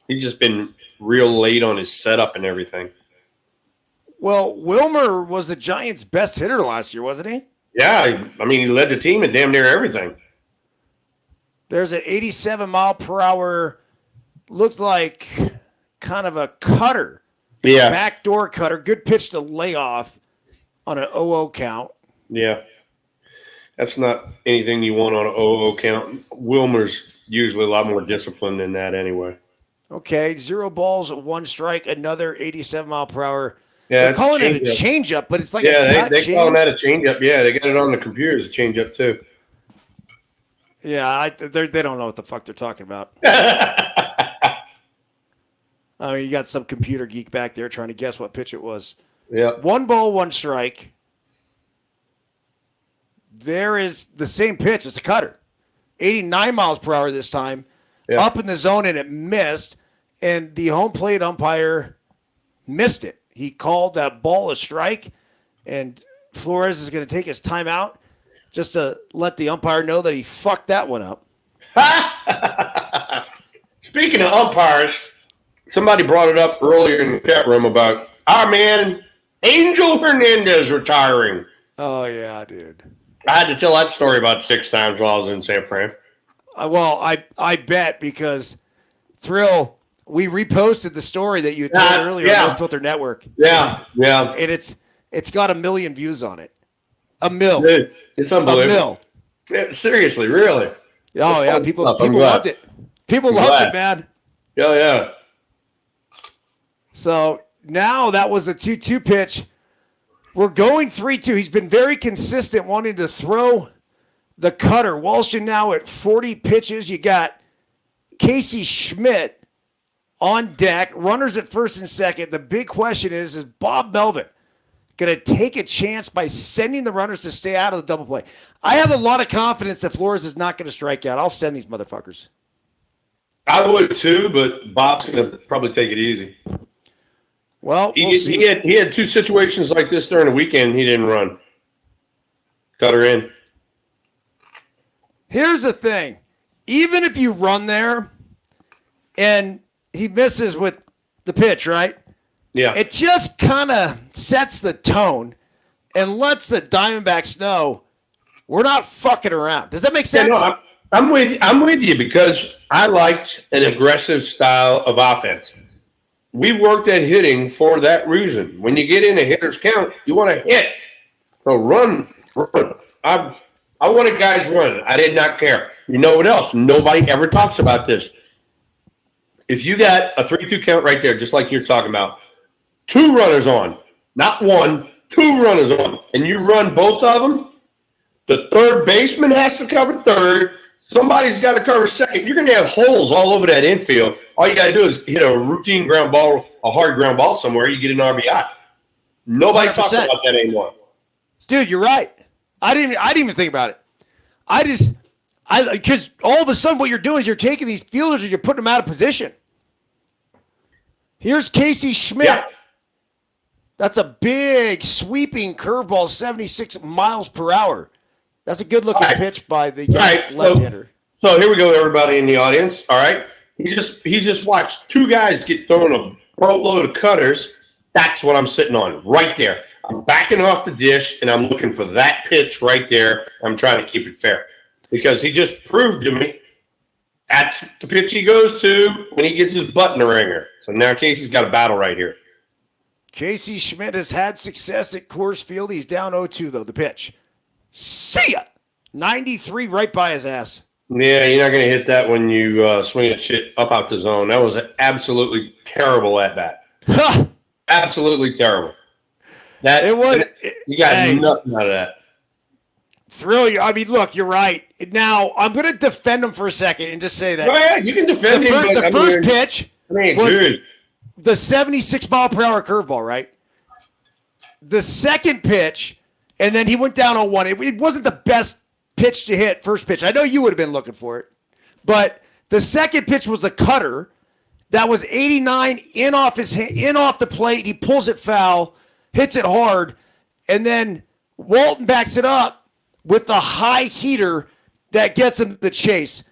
B: just been real late on his setup and everything.
A: Well, Wilmer was the Giants' best hitter last year, wasn't he?
B: Yeah, I mean, he led the team in damn near everything.
A: There's an 87-mile-per-hour, looked like kind of a cutter.
B: Yeah.
A: Backdoor cutter. Good pitch to lay off on an 0-0 count.
B: Yeah. That's not anything you want on an 0-0 count. Wilmer's usually a lot more disciplined than that anyway.
A: Okay, 0 balls, 1 strike, another 87-mile-per-hour.
B: Yeah,
A: they're calling it a changeup, but it's like
B: they're calling that a changeup. Yeah, they got it on the computer as a changeup too.
A: Yeah, they don't know what the fuck they're talking about. I mean, you got some computer geek back there trying to guess what pitch it was.
B: Yeah.
A: 1 ball, 1 strike. There is the same pitch. It's a cutter. 89 miles per hour this time.
B: Yeah.
A: Up in the zone, and it missed. And the home plate umpire missed it. He called that ball a strike, and Flores is going to take his timeout just to let the umpire know that he fucked that one up.
B: Speaking of umpires, somebody brought it up earlier in the chat room about our man Angel Hernandez retiring.
A: Oh, yeah, dude.
B: I had to tell that story about 6 times while I was in San Fran.
A: Well, I bet because Thrill, we reposted the story that you told earlier on No Filter Network.
B: Yeah.
A: And it's got 1 million views on it. 1 mil.
B: Dude, it's unbelievable.
A: 1 mil.
B: Yeah, seriously, really.
A: Oh, yeah, people loved it. People loved it, man.
B: Yeah.
A: So now that was a 2-2 pitch. We're going 3-2. He's been very consistent wanting to throw the cutter. Walston now at 40 pitches. You got Casey Schmidt on deck. Runners at first and second. The big question is Bob Melvin going to take a chance by sending the runners to stay out of the double play? I have a lot of confidence that Flores is not going to strike out. I'll send these motherfuckers.
B: I would too, but Bob's going to probably take it easy.
A: Well,
B: he had 2 situations like this during the weekend. He didn't run. Cut her in.
A: Here's the thing. Even if you run there and he misses with the pitch, right?
B: Yeah.
A: It just kind of sets the tone and lets the Diamondbacks know we're not fucking around. Does that make sense?
B: Yeah, no, I'm with you because I liked an aggressive style of offense. We worked at hitting for that reason. When you get in a hitter's count, you want to hit. So run. I wanted guys running. I did not care. You know what else? Nobody ever talks about this. If you got a 3-2 count right there, just like you're talking about, 2 runners on, not 1, 2 runners on, and you run both of them, the third baseman has to cover third. Somebody's got to cover second. You're going to have holes all over that infield. All you got to do is hit a routine ground ball, a hard ground ball somewhere. You get an RBI. Nobody
A: 100%.
B: talks about that anymore.
A: Dude, you're right. I didn't even think about it. Because all of a sudden what you're doing is you're taking these fielders and you're putting them out of position. Here's Casey Schmidt.
B: Yeah.
A: That's a big sweeping curveball, 76 miles per hour. That's a good-looking pitch by the left-hander.
B: So here we go, everybody in the audience. All right, he just watched 2 guys get thrown a boatload of cutters. That's what I'm sitting on right there. I'm backing off the dish, and I'm looking for that pitch right there. I'm trying to keep it fair because he just proved to me that's the pitch he goes to when he gets his butt in the ringer. So now Casey's got a battle right here.
A: Casey Schmidt has had success at Coors Field. He's down 0-2, though, the pitch. See ya! 93 right by his ass.
B: Yeah, you're not going to hit that when you swing that shit up out the zone. That was an absolutely terrible at-bat. Absolutely terrible. You got nothing out of that.
A: Thrill, I mean, look, you're right. Now, I'm going to defend him for a second and just say that.
B: Oh, yeah, you can defend him.
A: The first pitch was the 76-mile-per-hour curveball, right? The second pitch, and then he went down 0-1. It wasn't the best pitch to hit, first pitch. I know you would have been looking for it. But the second pitch was a cutter that was 89 in off the plate. He pulls it foul, hits it hard, and then Walton backs it up with the high heater that gets him the chase.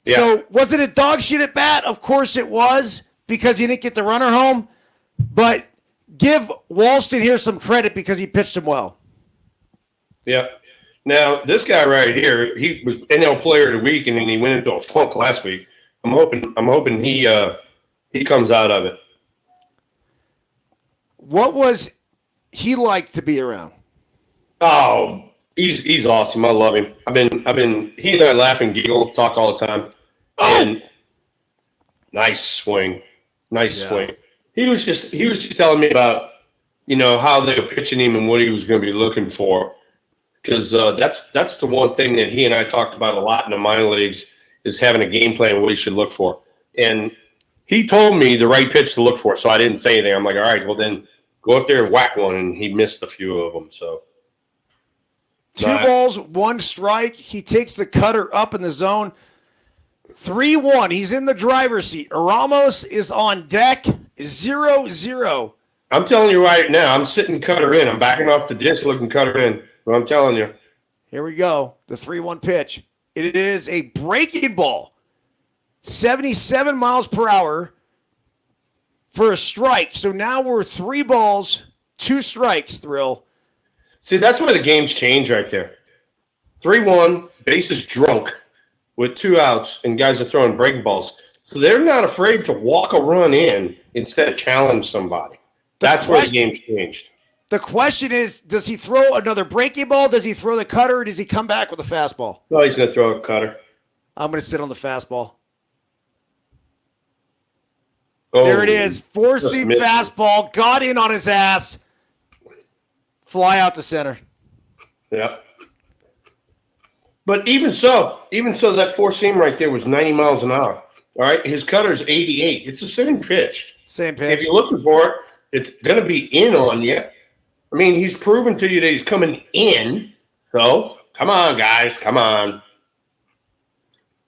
A: Yeah. So was it a dog shit at bat? Of course it was, because he didn't get the runner home. But give Walston here some credit because he pitched him well.
B: Yeah. Now, this guy right here, he was NL Player of the Week, and then he went into a funk last week. I'm hoping he comes out of it.
A: What was he like to be around?
B: Oh, he's awesome. I love him. He and I laugh and giggle, talk all the time. And nice swing. Swing. He was just telling me about, how they were pitching him and what he was going to be looking for. because that's the one thing that he and I talked about a lot in the minor leagues is having a game plan, what he should look for. And he told me the right pitch to look for, so I didn't say anything. I'm like, all right, well then go up there and whack one, and he missed a few of them. So
A: 2 balls, 1 strike. He takes the cutter up in the zone. 3-1. He's in the driver's seat. Ramos is on deck. 0-0.
B: I'm telling you right now, I'm sitting cutter in. I'm backing off the disc looking cutter in. Well, I'm telling you.
A: Here we go. The 3-1 pitch. It is a breaking ball. 77 miles per hour for a strike. So now we're 3 balls, 2 strikes, Thrill.
B: See, that's where the game's changed right there. 3-1, bases drunk with 2 outs, and guys are throwing breaking balls. So they're not afraid to walk a run in instead of challenge somebody. That's where the game's changed.
A: The question is, does he throw another breaking ball? Does he throw the cutter? Or does he come back with a fastball?
B: No, he's going to throw a cutter.
A: I'm going to sit on the fastball.
B: Oh,
A: there it is. 4-seam fastball. Got in on his ass. Fly out to center.
B: Yep. But even so, that 4-seam right there was 90 miles an hour. All right? His cutter's 88. It's the same pitch.
A: Same pitch.
B: If you're looking for it, it's going to be in on you. I mean, he's proven to you that he's coming in. So, come on, guys. Come on.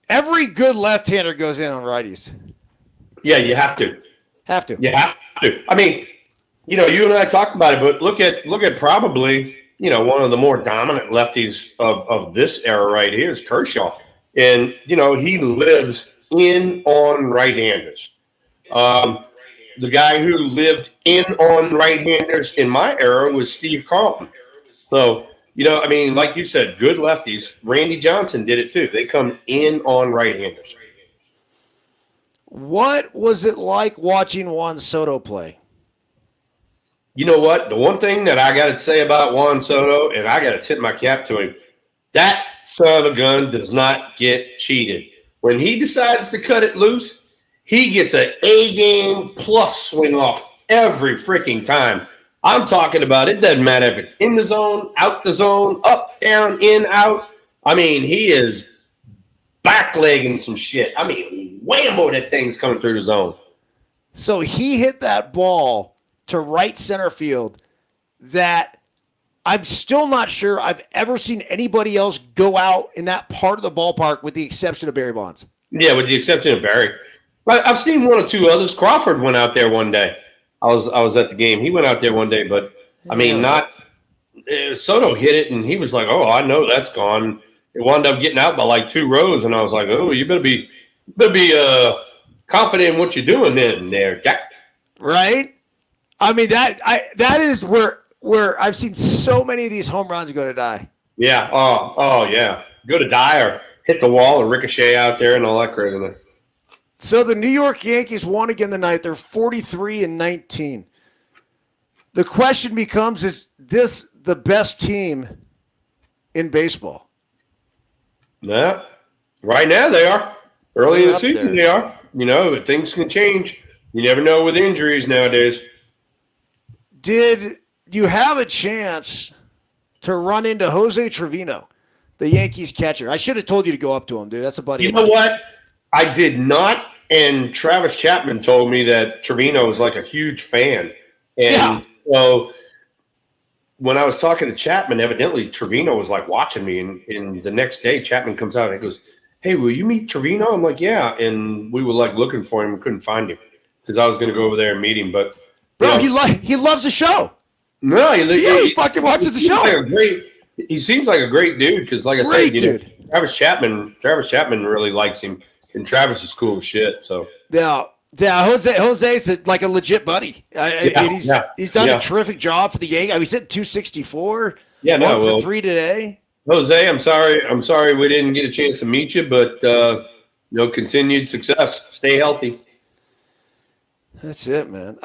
A: Every good left-hander goes in on righties.
B: Yeah, you have to.
A: Have to.
B: You have to. I mean, you and I talked about it, but look at probably, one of the more dominant lefties of this era right here is Kershaw. And, he lives in on right-handers. The guy who lived in on right-handers in my era was Steve Carlton. So, like you said, good lefties. Randy Johnson did it too. They come in on right-handers.
A: What was it like watching Juan Soto play?
B: You know what? The one thing that I got to say about Juan Soto, and I got to tip my cap to him, that son of a gun does not get cheated. When he decides to cut it loose, he gets an A-game plus swing off every freaking time. I'm talking about it doesn't matter if it's in the zone, out the zone, up, down, in, out. I mean, he is backlegging some shit. I mean, whammo, that thing's coming through the zone.
A: So he hit that ball to right center field that I'm still not sure I've ever seen anybody else go out in that part of the ballpark with the exception of Barry Bonds.
B: Yeah, with the exception of Barry. I've seen 1 or 2 others. Crawford went out there one day. I was at the game. He went out there one day, but I mean, Soto hit it, and he was like, "Oh, I know that's gone." It wound up getting out by like 2 rows, and I was like, "Oh, you better be confident in what you're doing then, there, Jack."
A: Right? I mean that is where I've seen so many of these home runs go to die.
B: Yeah. Oh yeah. Go to die or hit the wall or ricochet out there and all that craziness.
A: So the New York Yankees won again tonight. They're 43-19. The question becomes, is this the best team in baseball?
B: Yeah. Right now they are. Early in the season they are. But things can change. You never know with injuries nowadays.
A: Did you have a chance to run into Jose Trevino, the Yankees catcher? I should have told you to go up to him, dude. That's a buddy.
B: You know what? I did not. And Travis Chapman told me that Trevino was like a huge fan. And so when I was talking to Chapman, evidently Trevino was like watching me. And the next day, Chapman comes out and he goes, "Hey, will you meet Trevino?" I'm like, "Yeah." And we were like looking for him and couldn't find him because I was going to go over there and meet him. But
A: bro, he loves the show.
B: No,
A: he fucking watches the show.
B: He seems like a great dude because, like I said, Travis Chapman really likes him. And Travis is cool as shit. So
A: yeah, Jose's like a legit buddy. He's done a terrific job for the Yankees. He's hitting 264.
B: Yeah,
A: for 3 today.
B: Jose, I'm sorry we didn't get a chance to meet you, but continued success. Stay healthy.
A: That's it, man.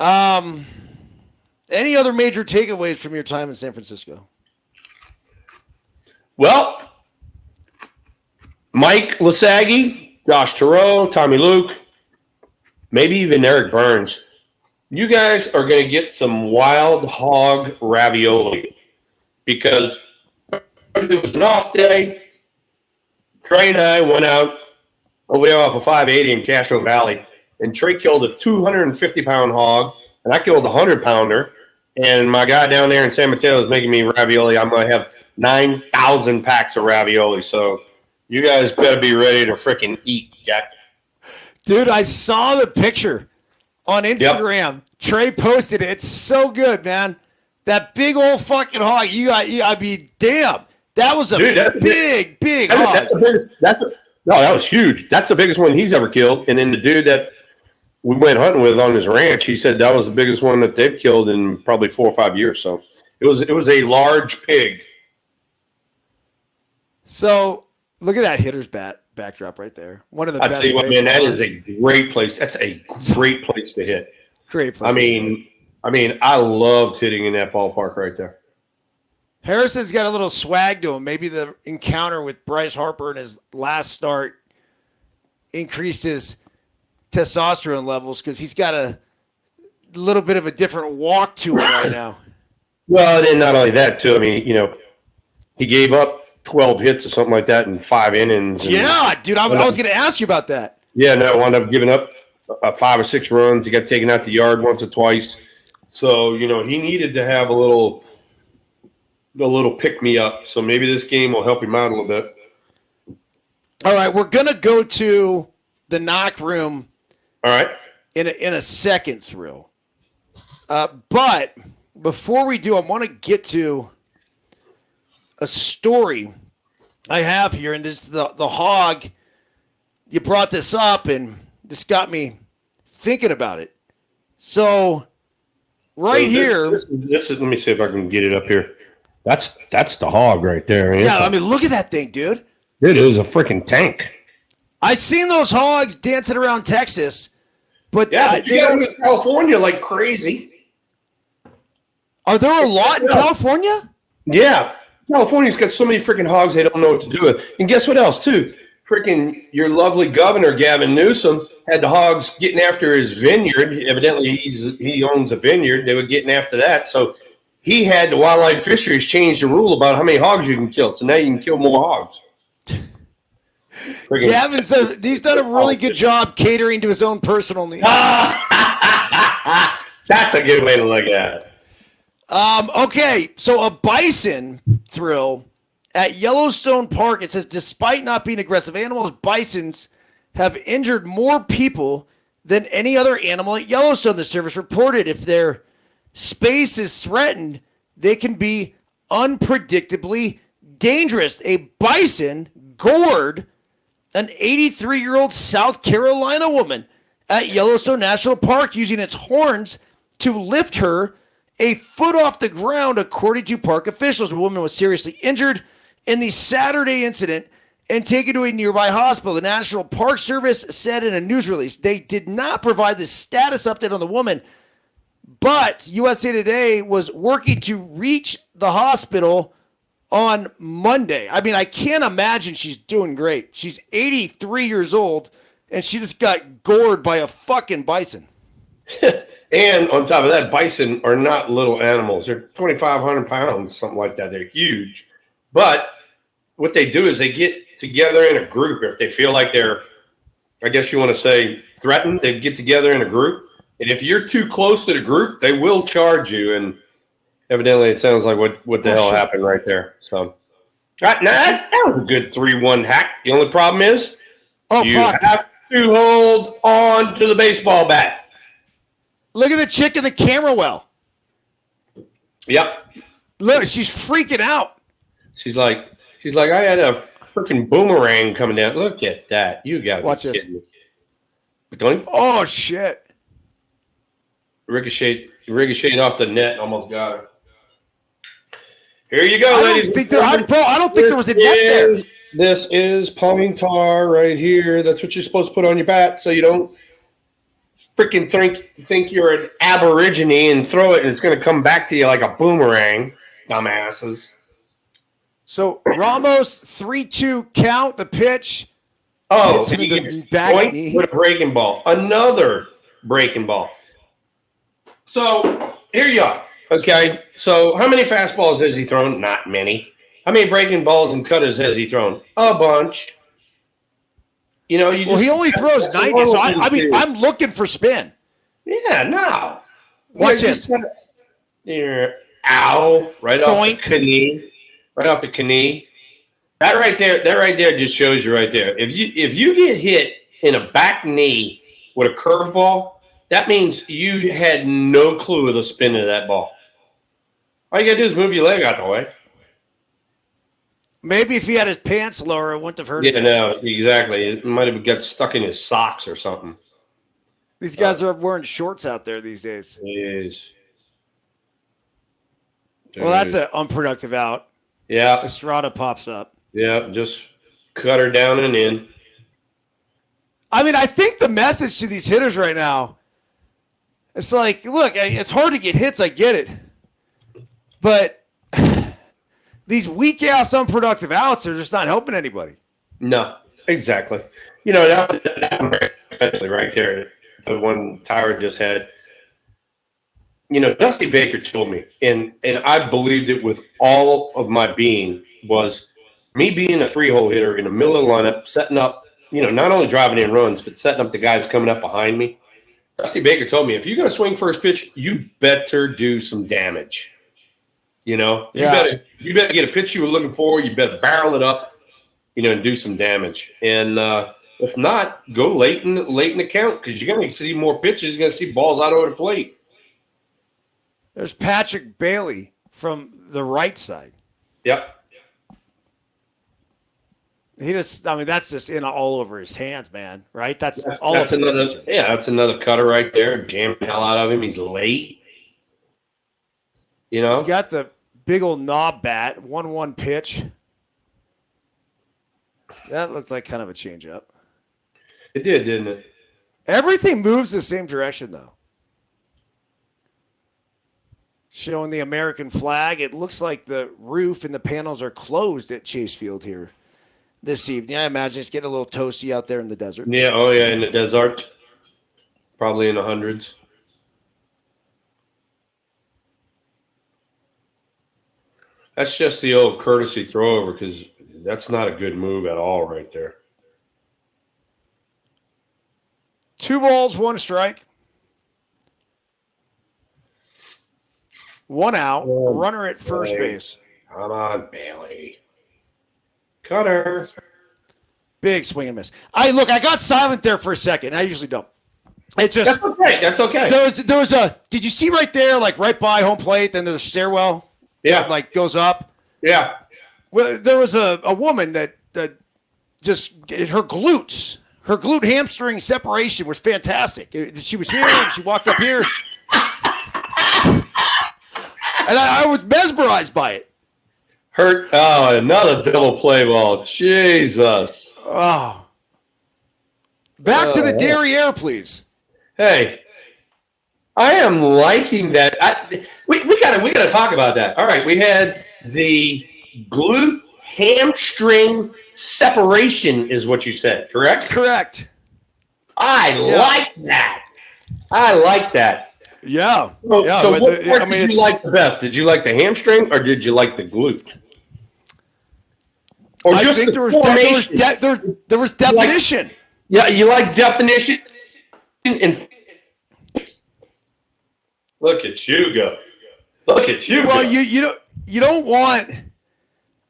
A: Any other major takeaways from your time in San Francisco?
B: Well, Mike Lasaggi, Josh Turow, Tommy Luke, maybe even Eric Byrnes. You guys are going to get some wild hog ravioli because It was an off day. Trey and I went out over there off of 580 in Castro Valley, and Trey killed a 250-pound hog, and I killed a 100-pounder. And my guy down there in San Mateo is making me ravioli. I'm going to have 9,000 packs of ravioli. So you guys better be ready to freaking eat, Jack.
A: Dude, I saw the picture on Instagram. Yep. Trey posted it. It's so good, man. That big old fucking hog. I mean, damn. That was a big hog.
B: That's the biggest. No, that was huge. That's the biggest one he's ever killed. And then the dude that we went hunting with on his ranch, he said that was the biggest one that they've killed in probably 4 or 5 years. So it was a large pig.
A: So look at that hitter's backdrop right there. One of the best.
B: I tell you what, man, that is a great place. That's a great place to hit.
A: Great place.
B: I mean, I loved hitting in that ballpark right there.
A: Harrison's got a little swag to him. Maybe the encounter with Bryce Harper in his last start increased his testosterone levels because he's got a little bit of a different walk to him right now.
B: Well, and not only that, too. I mean, he gave up 12 hits or something like that in 5 innings.
A: Yeah, dude, I was going to ask you about that.
B: Yeah, no, wound up giving up 5 or 6 runs. He got taken out the yard once or twice. So, he needed to have a little pick-me-up. So maybe this game will help him out a little bit.
A: All right, we're going to go to the knock room.
B: All right.
A: In a second, Thrill. But before we do, I want to get to a story I have here, and this is the hog. You brought this up, and this got me thinking about it. So here,
B: this is. Let me see if I can get it up here. That's the hog right there.
A: Yeah, I mean, look at that thing, dude.
B: It is a freaking tank.
A: I seen those hogs dancing around Texas, but
B: you got them in California like crazy.
A: Are there a lot in California?
B: Yeah. California's got so many freaking hogs they don't know what to do with. And guess what else, too? Freaking your lovely governor, Gavin Newsom, had the hogs getting after his vineyard. Evidently, he owns a vineyard. They were getting after that. So he had the wildlife fisheries change the rule about how many hogs you can kill. So now you can kill more hogs.
A: Gavin said he's done a really good job catering to his own personal needs.
B: That's a good way to look at it.
A: Okay, so a bison, Thrill, at Yellowstone Park, it says, despite not being aggressive animals, bisons have injured more people than any other animal at Yellowstone. The service reported if their space is threatened, they can be unpredictably dangerous. A bison gored an 83-year-old South Carolina woman at Yellowstone National Park using its horns to lift her a foot off the ground, according to park officials. The woman was seriously injured in the Saturday incident and taken to a nearby hospital. The National Park Service said in a news release they did not provide the status update on the woman, but USA Today was working to reach the hospital on Monday. I mean, I can't imagine she's doing great. She's 83 years old, and she just got gored by a fucking bison.
B: And on top of that, bison are not little animals. They're 2,500 pounds, something like that. They're huge. But what they do is they get together in a group. If they feel like they're, I guess you want to say, threatened, they get together in a group. And if you're too close to the group, they will charge you. And evidently, it sounds like what the hell happened right there. So, that was a good 3-1 hack. The only problem is you have to hold on to the baseball bat.
A: Look at the chick in the camera well.
B: Yep.
A: Look, she's freaking out.
B: She's like, I had a freaking boomerang coming down. Look at that. You got to
A: watch this.
B: Oh,
A: shit.
B: Ricocheted off the net and almost got her. Here you go, ladies.
A: I don't think there was a net there.
B: This is pine tar right here. That's what you're supposed to put on your bat so you don't freaking think you're an aborigine and throw it and it's going to come back to you like a boomerang, dumbasses.
A: So Ramos 3-2 count, the pitch.
B: Oh, and he gets point with a breaking ball. Another breaking ball. So here you are. Okay, so how many fastballs has he thrown? Not many. How many breaking balls and cutters has he thrown? A bunch. You know,
A: he only throws 90, so I'm looking for spin.
B: Yeah, no.
A: Watch this.
B: Ow! Right off the knee. Right off the knee. That right there just shows you right there. If you get hit in a back knee with a curveball, that means you had no clue of the spin of that ball. All you gotta do is move your leg out the way.
A: Maybe if he had his pants lower, it wouldn't have hurt.
B: Yeah, no, exactly. It might have got stuck in his socks or something.
A: These guys are wearing shorts out there these days.
B: Jeez.
A: Well, that's an unproductive out.
B: Yeah.
A: Estrada pops up.
B: Yeah, just cut her down and in.
A: I mean, I think the message to these hitters right now, it's like, look, it's hard to get hits. I get it. But these weak-ass unproductive outs are just not helping anybody.
B: No, exactly. You know, that especially right there, the one Tyra just had. You know, Dusty Baker told me, and I believed it with all of my being, was me being a 3-hole hitter in the middle of the lineup, setting up, you know, not only driving in runs, but setting up the guys coming up behind me. Dusty Baker told me, if you're going to swing first pitch, you better do some damage. You know, you better get a pitch you were looking for. You better barrel it up, you know, and do some damage. And if not, go late in the count, because you're going to see more pitches. You're going to see balls out over the plate.
A: There's Patrick Bailey from the right side.
B: Yep.
A: That's just in all over his hands, man. Right? That's
B: another cutter right there. Jamming the hell out of him. He's late. You know,
A: he's got the big old knob bat, 1-1 pitch. That looks like kind of a changeup.
B: It did, didn't it?
A: Everything moves the same direction, though. Showing the American flag. It looks like the roof and the panels are closed at Chase Field here this evening. I imagine it's getting a little toasty out there in the desert.
B: Yeah, oh yeah, in the desert. Probably in the hundreds. That's just the old courtesy throw over, because that's not a good move at all right there.
A: 2 balls, 1 strike. 1 out. Runner at first base.
B: Come on, Bailey. Cutter.
A: Big swing and miss. I got silent there for a second. I usually don't. It's just
B: that's okay. That's okay.
A: There was a. Did you see right there, like right by home plate? Then there's a stairwell.
B: Yeah.
A: That, like goes up.
B: Yeah.
A: Well, there was a woman that just her glute hamstring separation was fantastic. She was here and she walked up here. And I was mesmerized by it.
B: Hurt. Oh, another double play ball. Jesus.
A: Oh. Back to the derriere, please.
B: Hey, I am liking that. We gotta talk about that. All right, we had the glute hamstring separation, is what you said, correct?
A: Correct.
B: I like that. I like that.
A: Yeah.
B: So what part did you like the best? Did you like the hamstring or did you like the glute? Or
A: I
B: just
A: think there was definition.
B: You like definition? And look at you go. Look at you.
A: Well, go. You don't want.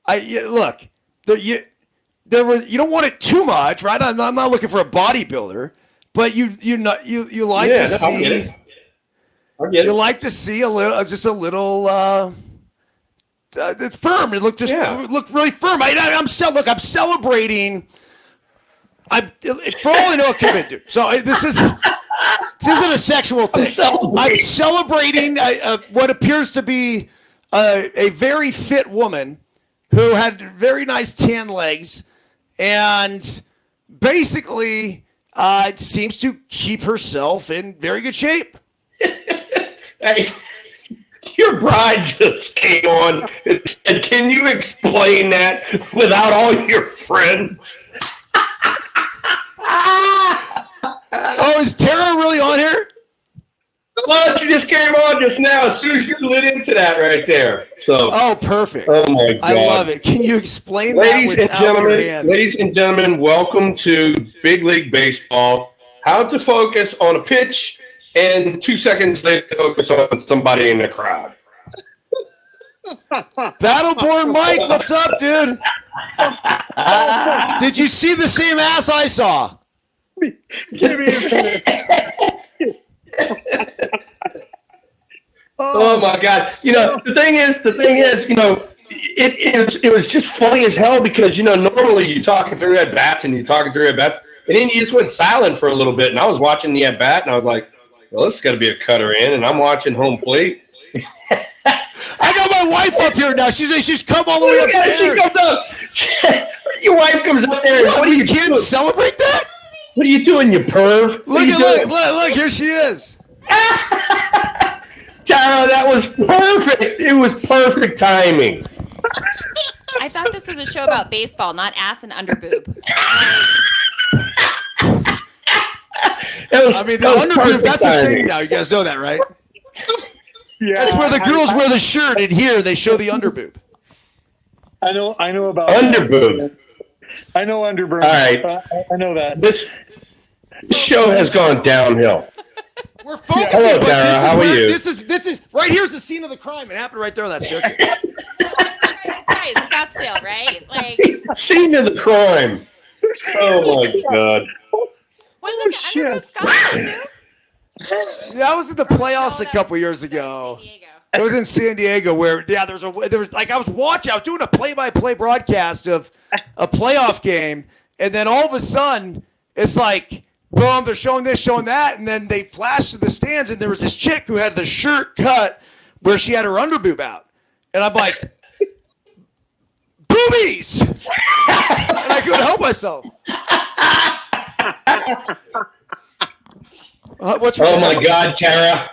A: Look. You don't want it too much, right? I'm not looking for a bodybuilder, but you like to see. You like to see a little, it's firm. It looked really firm. I'm celebrating. For all I know, it could have been. So this isn't a sexual thing. I'm celebrating what appears to be a very fit woman who had very nice tan legs, and basically seems to keep herself in very good shape.
B: Hey, your bride just came on and said, can you explain that without all your friends?
A: Oh, is Tara really on here?
B: Lunch just came on just now. As soon as you lit into that right there. So.
A: Oh, perfect.
B: Oh my God.
A: I love it. Can you explain
B: ladies
A: that without your hands?
B: Ladies and gentlemen, welcome to Big League Baseball. How to focus on a pitch and 2 seconds later focus on somebody in the crowd.
A: Battleborn Mike, what's up, dude? Did you see the same ass I saw?
C: Give me a minute.
B: Oh my God! The thing is, it was just funny as hell because normally you're talking through at bats and then you just went silent for a little bit, and I was watching the at bat and I was like, well, this is got to be a cutter in, and I'm watching home plate.
A: I got my wife up here now. She's come all the way upstairs.
B: She comes up. Your wife comes up there. And
A: what, you can't celebrate that?
B: What are you doing, you perv?
A: Look, here she is.
B: Tara, that was perfect. It was perfect timing.
D: I thought this was a show about baseball, not ass and underboob.
A: The underboob, that's timing. A thing now. You guys know that, right?
C: Yeah,
A: that's where the girls wear the shirt, and here they show the underboob.
C: I know about
B: underboobs.
C: I know underboob.
B: All right,
C: I know that.
B: This show has gone downhill.
A: We're focusing.
B: Hello, Tara. How are you?
A: This is right here's the scene of the crime. It happened right there on that circuit.
D: Right, Scottsdale, right? Like
B: scene of the crime. Oh my God.
D: Was it the underboob Scottsdale too?
A: Yeah, I was in the playoffs a couple years ago. It was in San Diego where there was like I was doing a play-by-play broadcast of a playoff game, and then all of a sudden it's like boom, they're showing this, showing that, and then they flashed to the stands, and there was this chick who had the shirt cut where she had her underboob out, and I'm like, boobies, and I couldn't help myself. What's wrong?
B: Oh my God, Tara!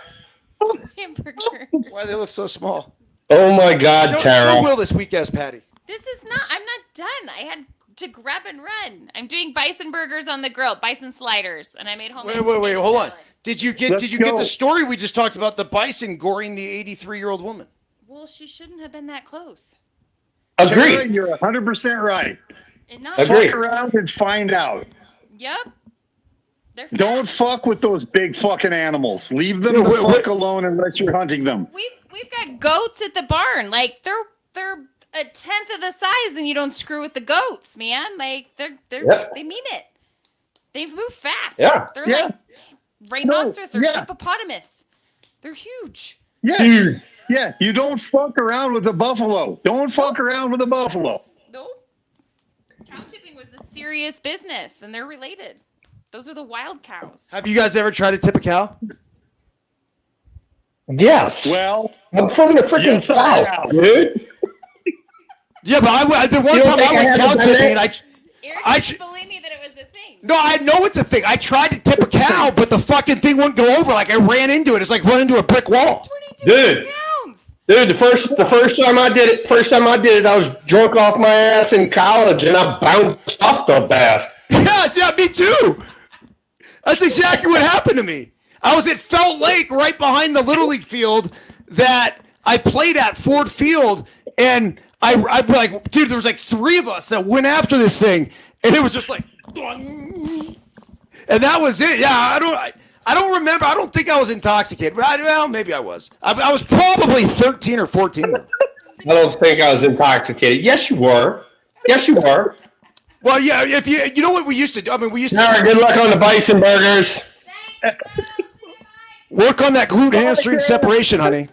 D: Hamburger.
A: Why do they look so small?
B: Oh my God, Tara!
A: Show Will this weak ass patty.
D: This is not. I'm not done. I had to grab and run. I'm doing bison burgers on the grill, bison sliders, and I made home.
A: Wait, hold on. Did you get the story we just talked about, the bison goring the 83-year-old woman?
D: Well, she shouldn't have been that close.
B: Agree.
C: Tara, you're 100% right.
B: Agree.
C: Fuck around and find out.
D: Yep.
C: Don't fuck with those big fucking animals. Leave them the fuck alone unless you're hunting them.
D: We've got goats at the barn. Like they're a tenth of the size, and you don't screw with the goats, man. Like they mean it. They move fast.
B: Yeah.
D: They're like rhinoceros or hippopotamus. They're huge.
C: Yes. Yeah. You don't fuck around with a buffalo. Don't fuck around with a buffalo.
D: Nope. Cow tipping was a serious business, and they're related. Those are the wild cows.
A: Have you guys ever tried to tip a cow?
B: Yes.
C: Well,
B: I'm from the freaking South, dude.
A: Yeah, but the one time I went cow tipping,
D: Eric didn't believe me that it was a thing.
A: No, I know it's a thing. I tried to tip a cow, but the fucking thing wouldn't go over. Like I ran into it. It's like running into a brick wall.
B: Dude, the first time I did it, I was drunk off my ass in college, and I bounced off the bass.
A: Yes, yeah, me too. That's exactly what happened to me. I was at Felt Lake right behind the Little League field that I played at, Ford Field, and I'd be like, dude, there was like three of us that went after this thing, and it was just like, and that was it. Yeah, I don't remember. I don't think I was intoxicated. Well, maybe I was. I was probably 13 or 14.
B: I don't think I was intoxicated. Yes, you were. Yes, you were.
A: Well, yeah, if you know what we used to do? I mean, we used to.
B: All right, good luck on the bison burgers.
A: Work on that glute hamstring separation, honey.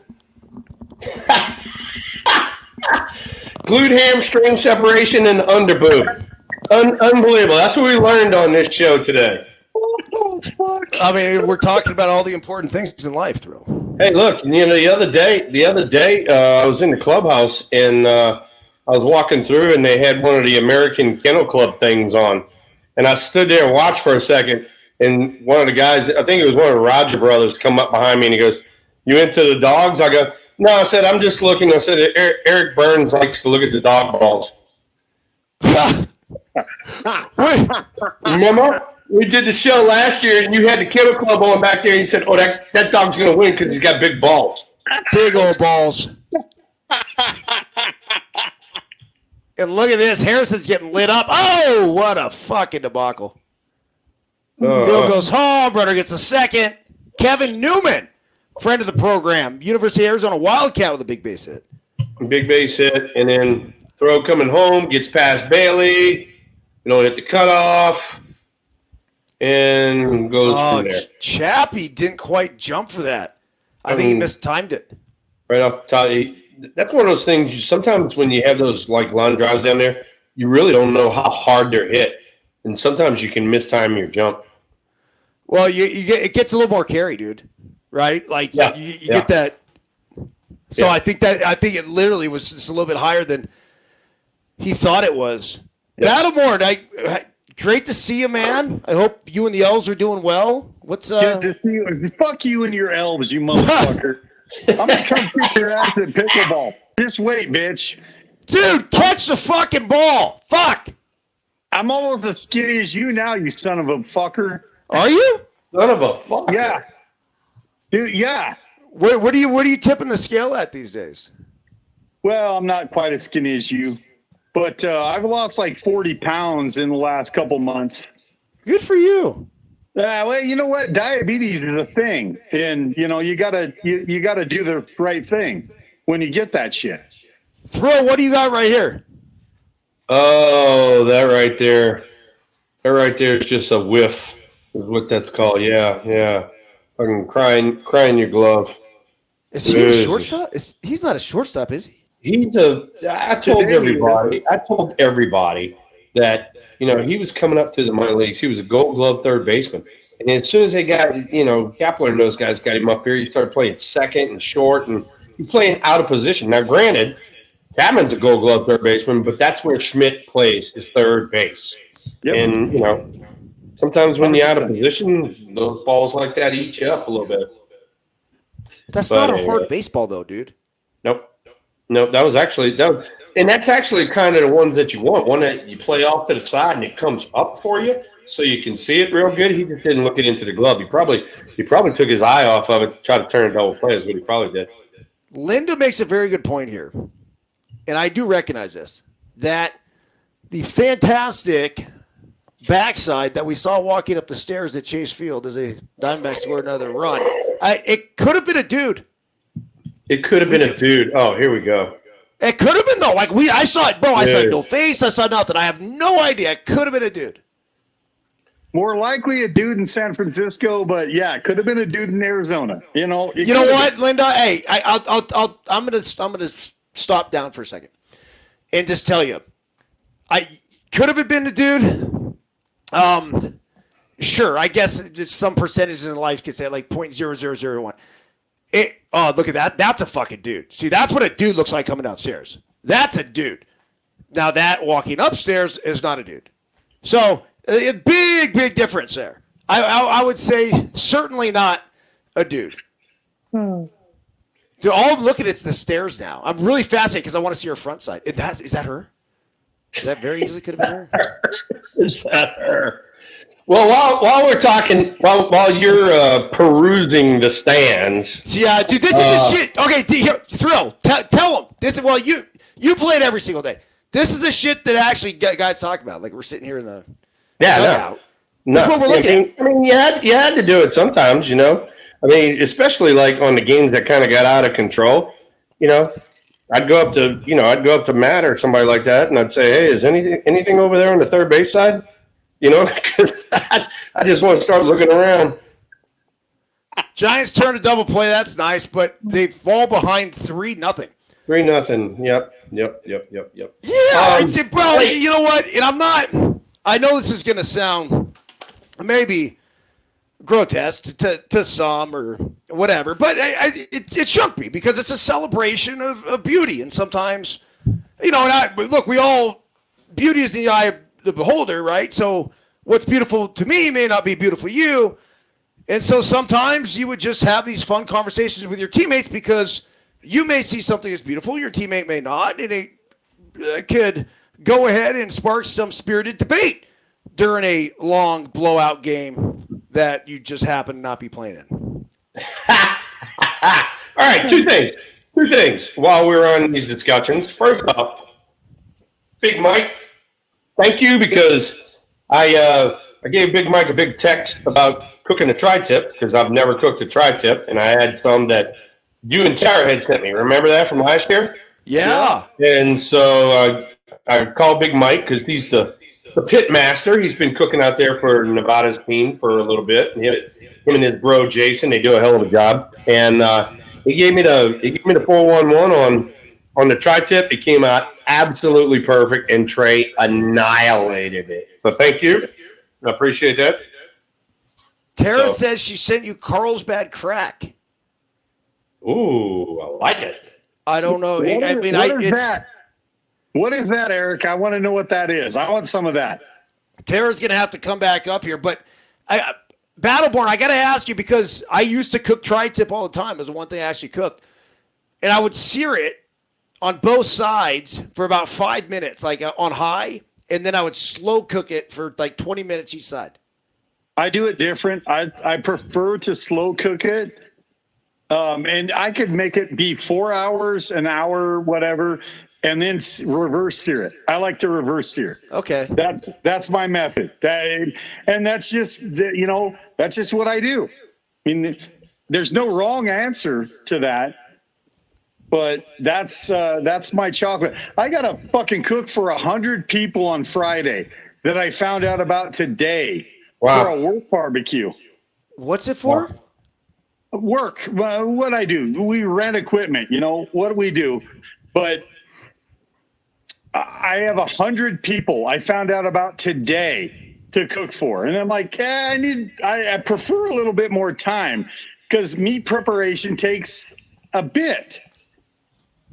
B: Glute hamstring separation and underboob. Unbelievable. That's what we learned on this show today.
A: I mean, we're talking about all the important things in life, Thrill.
B: Hey, look, the other day, I was in the clubhouse and I was walking through, and they had one of the American Kennel Club things on. And I stood there and watched for a second, and one of the guys, I think it was one of the Roger brothers, come up behind me, and he goes, "You into the dogs?" I go, "No," I said, "I'm just looking." I said, Eric Byrnes likes to look at the dog balls.
A: Wait.
B: Remember? We did the show last year, and you had the Kennel Club on back there, and you said, "Oh, that dog's going to win because he's got big balls."
A: Big old balls. And look at this. Harrison's getting lit up. Oh, what a fucking debacle. Field goes home. Brunner gets a second. Kevin Newman, friend of the program, University of Arizona Wildcat with a big base hit.
B: Big base hit, and then throw coming home, gets past Bailey. You don't hit the cutoff, and goes from there.
A: Chappie didn't quite jump for that. I think he mistimed it.
B: Right off the top. That's one of those things. Sometimes when you have those like line drives down there, you really don't know how hard they're hit, and sometimes you can mistime your jump.
A: Well, it gets a little more carry, dude. Right? Like you get that. So I think it literally was just a little bit higher than he thought it was. Yeah. Battlemore, great to see you, man. I hope you and the elves are doing well. What's
C: Good to see you. Fuck you and your elves, you motherfucker. I'm gonna come kick your ass at pickleball. Just wait, bitch.
A: Dude, catch the fucking ball. Fuck.
C: I'm almost as skinny as you now, you son of a fucker.
A: Are you?
B: Son of a fucker.
C: Yeah. Dude, yeah.
A: What are you tipping the scale at these days?
C: Well, I'm not quite as skinny as you, but I've lost like 40 pounds in the last couple months.
A: Good for you.
C: Well, you know what? Diabetes is a thing, and you gotta do the right thing when you get that shit.
A: Throw. What do you got right here?
B: Oh, that right there. That right there is just a whiff, is what that's called. Yeah. Fucking crying your glove.
A: Is he a shortstop? He's not a shortstop, is he?
B: I told everybody that, he was coming up to the minor leagues. He was a Gold Glove third baseman. And as soon as they got, Kapler and those guys got him up here, he started playing second and short, and he's playing out of position. Now, granted, Chapman's a Gold Glove third baseman, but that's where Schmidt plays, is third base. Yep. And, sometimes when you're out of position, those balls like that eat you up a little bit.
A: That's not a hard baseball, though, dude.
B: Nope. That's actually kind of the ones that you want. One that you play off to the side and it comes up for you, so you can see it real good. He just didn't look it into the glove. He probably took his eye off of it, tried to turn it double play. Is what he probably did.
A: Linda makes a very good point here, and I do recognize this, that the fantastic backside that we saw walking up the stairs at Chase Field as a Diamondbacks scored another run. It could have been a dude.
B: It could have been a dude. Oh, here we go.
A: It could have been, though. I saw it, bro. I saw no face. I saw nothing. I have no idea. It could have been a dude.
C: More likely a dude in San Francisco, but yeah, it could have been a dude in Arizona. You know
A: what, Linda? Hey, I'm gonna stop down for a second and just tell you, I could have been a dude. Sure, I guess just some percentages in life could say like 0.0001. Look at that. That's a fucking dude. See, that's what a dude looks like coming downstairs. That's a dude. Now that walking upstairs is not a dude. So a big difference there. I would say certainly not a dude. Dude, all I'm looking at is the stairs now. I'm really fascinated because I want to see her front side. Is that her? That very easily could have been her.
B: Is that her? Well, while we're talking, while you're perusing the stands.
A: Yeah, dude, this is the shit. Okay, here, Thrill, tell them. This is, well, you play it every single day. This is the shit that actually guys talk about. Like we're sitting here in the dugout.
B: No.
A: That's what we're looking at.
B: I mean, you had to do it sometimes, I mean, especially like on the games that kind of got out of control, I'd go up to Matt or somebody like that, and I'd say, "Hey, is anything over there on the third base side?" Because I just want to start looking around.
A: Giants turn a double play. That's nice, but they fall behind 3-0.
B: 3-0. Yep.
A: Yeah, bro. You know what? And I know this is going to sound maybe grotesque to some or whatever, but it shook me because it's a celebration of beauty, and sometimes, beauty is in the eye of the beholder, right? So what's beautiful to me may not be beautiful to you, and so sometimes you would just have these fun conversations with your teammates because you may see something as beautiful, your teammate may not, and it could go ahead and spark some spirited debate. during a long blowout game that you just happen to not be playing in?
B: All right, two things while we're on these discussions. First off, Big Mike, thank you, because I gave Big Mike a big text about cooking a tri-tip, because I've never cooked a tri-tip, and I had some that you and Tara had sent me. Remember that from last year?
A: Yeah.
B: And so I called Big Mike because he's the pit master. He's been cooking out there for Nevada's team for a little bit. And him and his bro Jason, they do a hell of a job. And he gave me the 411 on the tri-tip. It came out absolutely perfect, and Trey annihilated it. So thank you. I appreciate that.
A: Tara says she sent you Carlsbad crack.
B: Ooh, I like it.
A: I don't know.
C: What is that, Eric? I want to know what that is. I want some of that.
A: Tara's going to have to come back up here. But Battleborn, I got to ask you, because I used to cook tri-tip all the time. It was the one thing I actually cooked. And I would sear it on both sides for about 5 minutes, like on high. And then I would slow cook it for like 20 minutes each side.
C: I do it different. I prefer to slow cook it. And I could make it be 4 hours, an hour, whatever, and then reverse sear it. I like to reverse sear.
A: Okay.
C: That's my method. And that's just, that's just what I do. I mean, there's no wrong answer to that, but that's my chocolate. I got to fucking cook for 100 people on Friday that I found out about today for a work barbecue.
A: What's it for?
B: Wow.
C: Work. What I do, we rent equipment, what do we do? But I have 100 people I found out about today to cook for. And I'm like, I prefer a little bit more time, because meat preparation takes a bit.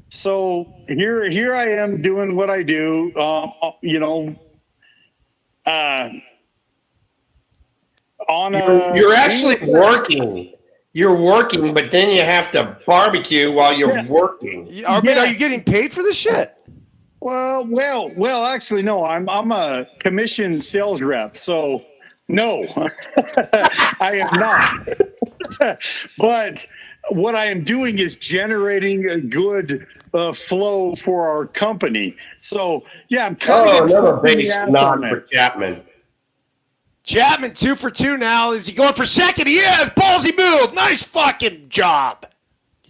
C: So here I am doing what I do,
B: you're actually working. You're working, but then you have to barbecue while you're working.
A: Are you getting paid for this shit?
C: Well, actually, no. I'm a commission sales rep, so no, I am not. But what I am doing is generating a good flow for our company. So yeah, I'm kind of
B: another base nod for Chapman.
A: Chapman 2 for 2 now. Is he going for second? He is. Ballsy move. Nice fucking job.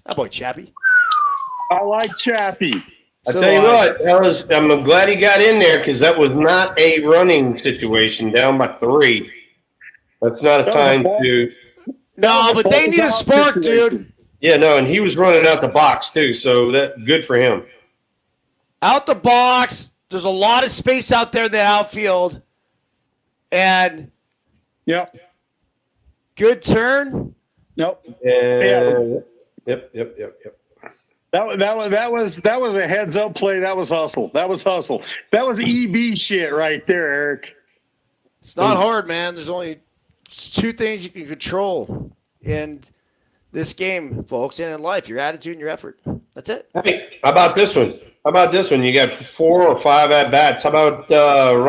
A: That boy Chappie.
C: I like Chappie.
B: I tell you what, I'm glad he got in there, because that was not a running situation down by 3. That's not a time to.
A: No, but they need a spark, dude.
B: Yeah, no, and he was running out the box too, so that good for him.
A: Out the box. There's a lot of space out there in the outfield. And
C: yep.
A: Good turn.
C: Nope.
B: Yep.
C: That was a heads up play. That was hustle. That was EB shit right there, Eric.
A: It's not hard, man. There's only 2 things you can control in this game, folks, and in life: your attitude and your effort. That's it.
B: Hey, how about this one? You got 4 or 5 at bats. How about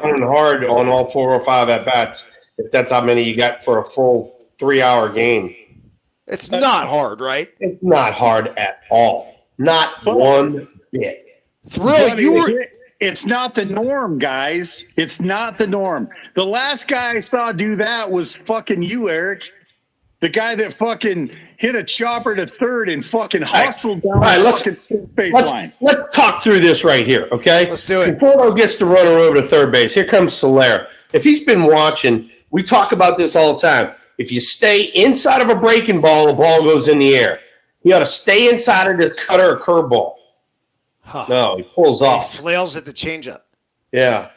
B: running hard on all 4 or 5 at bats? If that's how many you got for a full 3-hour game.
A: It's not hard, right?
B: It's not hard at all. Not one bit.
C: It's not the norm, guys. It's not the norm. The last guy I saw do that was fucking you, Eric. The guy that fucking hit a chopper to third and fucking hustled down the fucking baseline.
B: Let's talk through this right here, okay?
A: Let's do it.
B: Conforto gets the runner over to third base. Here comes Solera. If he's been watching, we talk about this all the time. If you stay inside of a breaking ball, the ball goes in the air. You ought to stay inside of the cutter or curveball.
A: Huh.
B: No, he pulls off.
A: He flails at the changeup.
B: Yeah.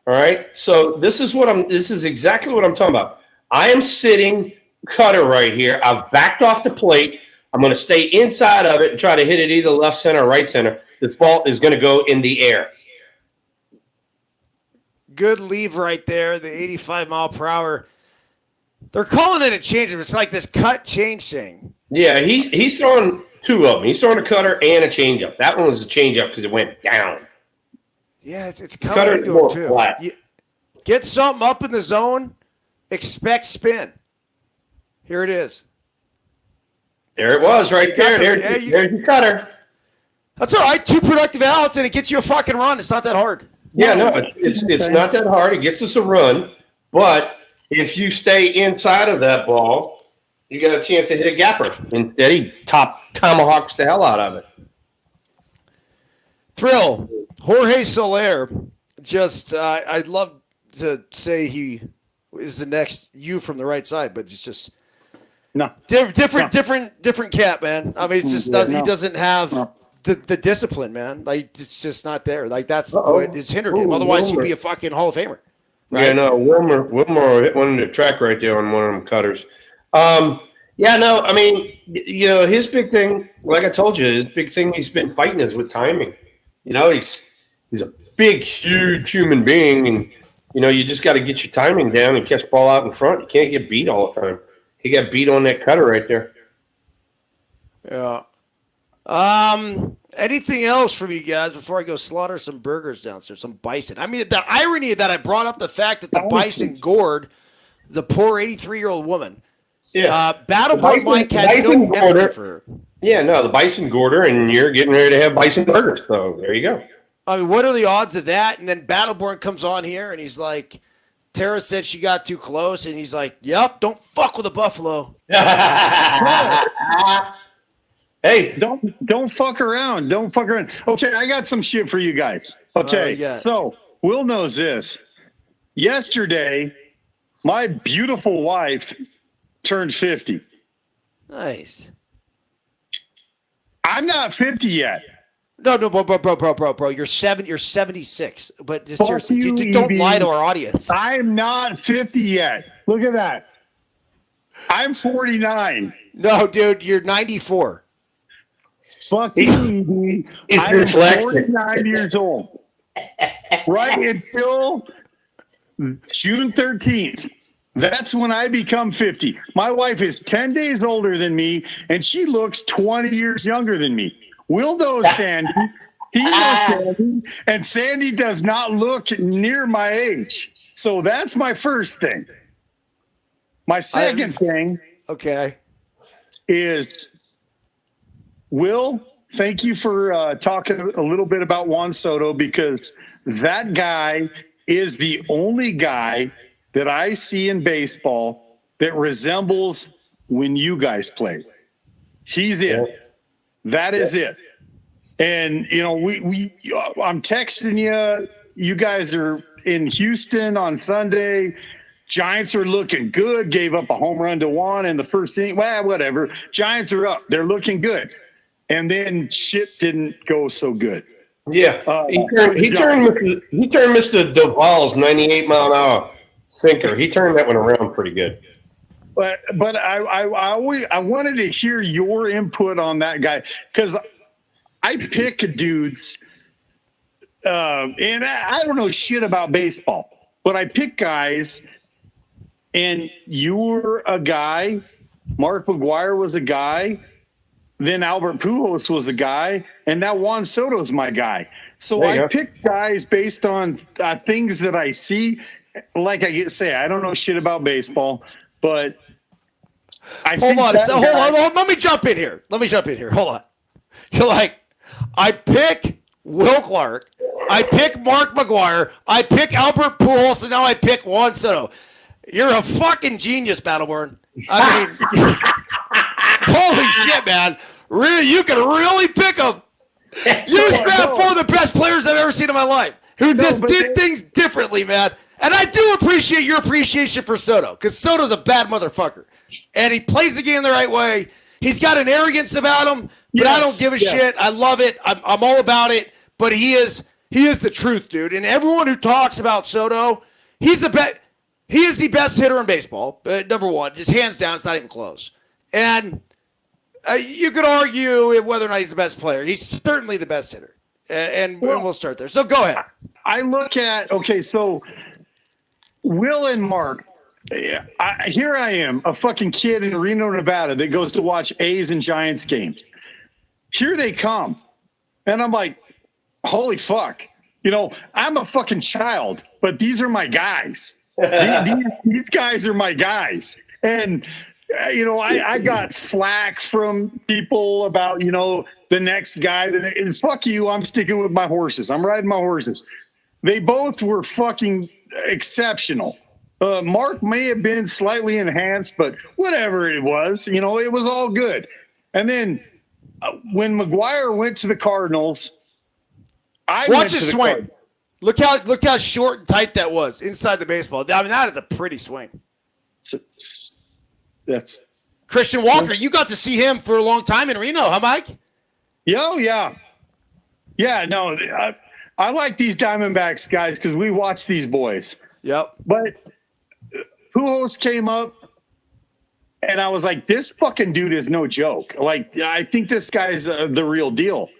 B: All right. So this is exactly what I'm talking about. I am sitting cutter right here. I've backed off the plate. I'm going to stay inside of it and try to hit it either left center or right center. This ball is going to go in the air.
A: Good leave right there. The 85 mile per hour. They're calling it a changeup. It's like this cut change thing.
B: Yeah, he's throwing 2 of them. He's throwing a cutter and a changeup. That one was a changeup because it went down.
A: Yeah, it's coming into him too.
B: Flat.
A: Get something up in the zone. Expect spin. Here it is.
B: There it was right there. There's your cutter.
A: That's all right. 2 productive outs, and it gets you a fucking run. It's not that hard.
B: Yeah, no, it's not that hard. It gets us a run. But if you stay inside of that ball, you got a chance to hit a gapper. Instead, he tomahawks the hell out of it.
A: Thrill. Jorge Soler. Just, I'd love to say he is the next you from the right side, but it's just different cat, man. I mean, it just doesn't. He doesn't have the discipline, man. Like, it's just not there. Like, that's what has hindered him. Otherwise, he'd be a fucking Hall of Famer. Right?
B: Yeah, no, Wilmer hit one in the track right there on one of them cutters. Yeah, no, I mean, his big thing, like I told you, his big thing he's been fighting is with timing. He's a big, huge human being, and you just got to get your timing down and catch the ball out in front. You can't get beat all the time. He got beat on that cutter right there.
A: Yeah. Anything else from you guys before I go slaughter some burgers downstairs, some bison? I mean, the irony that I brought up the fact that the bison gored the poor 83-year-old woman.
B: Yeah.
A: Battleborn Mike had no empathy for her.
B: Yeah, no, the bison gored her, and you're getting ready to have bison burgers. So there you go.
A: I mean, what are the odds of that? And then Battleborn comes on here, and he's like, Tara said she got too close, and he's like, yep, don't fuck with a buffalo.
B: Hey,
C: don't fuck around. Don't fuck around. Okay, I got some shit for you guys. Okay, so Will knows this. Yesterday, my beautiful wife turned 50.
A: Nice.
C: I'm not 50 yet.
A: No, bro. You're 76. But seriously, don't lie to our audience.
C: I'm not 50 yet. Look at that. I'm 49.
A: No, dude, you're 94.
C: Fuck you, I'm 49 years old. Right until June 13th. That's when I become 50. My wife is 10 days older than me, and she looks 20 years younger than me. Will knows Sandy. He knows Sandy, and Sandy does not look near my age. So that's my first thing. My second thing is, Will, thank you for talking a little bit about Juan Soto, because that guy is the only guy that I see in baseball that resembles when you guys played. He's it. That is it. And, I'm texting you. You guys are in Houston on Sunday. Giants are looking good. Gave up a home run to Juan in the first inning. Well, whatever. Giants are up. They're looking good. And then shit didn't go so good.
B: Yeah. He turned Mr. Duvall's 98-mile-an-hour sinker. He turned that one around pretty good.
C: But I wanted to hear your input on that guy, because I pick dudes, and I don't know shit about baseball, but I pick guys, and you were a guy, Mark McGwire was a guy, then Albert Pujols was a guy, and now Juan Soto's my guy. So I pick guys based on things that I see. Like I say, I don't know shit about baseball, but hold on.
A: Let me jump in here. Hold on. You're like, I pick Will Clark, I pick Mark McGwire, I pick Albert Pujols, and now I pick Juan Soto. You're a fucking genius, Battleborn. I mean, holy shit, man. Really, you can really pick them. You just grabbed 4 of the best players I've ever seen in my life who did things differently, man. And I do appreciate your appreciation for Soto, because Soto's a bad motherfucker. And he plays the game the right way. He's got an arrogance about him, but I don't give a shit. I love it. I'm all about it. But he is the truth, dude. And everyone who talks about Soto, he is the best hitter in baseball. Number one, just hands down, it's not even close. And you could argue whether or not he's the best player. He's certainly the best hitter. And we'll start there. So go ahead.
C: I look at, so Will and Mark, here I am, a fucking kid in Reno, Nevada that goes to watch A's and Giants games. Here they come. And I'm like, holy fuck. You know, I'm a fucking child, but these are my guys. These guys are my guys. And, you know, I got flack from people about, you know, the next guy. And fuck you, I'm sticking with my horses. I'm riding my horses. They both were fucking exceptional. Mark may have been slightly enhanced, but whatever it was, you know, it was all good. And then when McGuire went to the Cardinals,
A: Watch his swing. Look how short and tight that was inside the baseball. I mean, that is a pretty swing.
C: That's
A: Christian Walker. You got to see him for a long time in Reno, huh, Mike?
C: Yeah. No, I like these Diamondbacks guys because we watch these boys.
A: Yep.
C: But Pujols came up, and I was like, this fucking dude is no joke. Like, I think this guy's the real deal.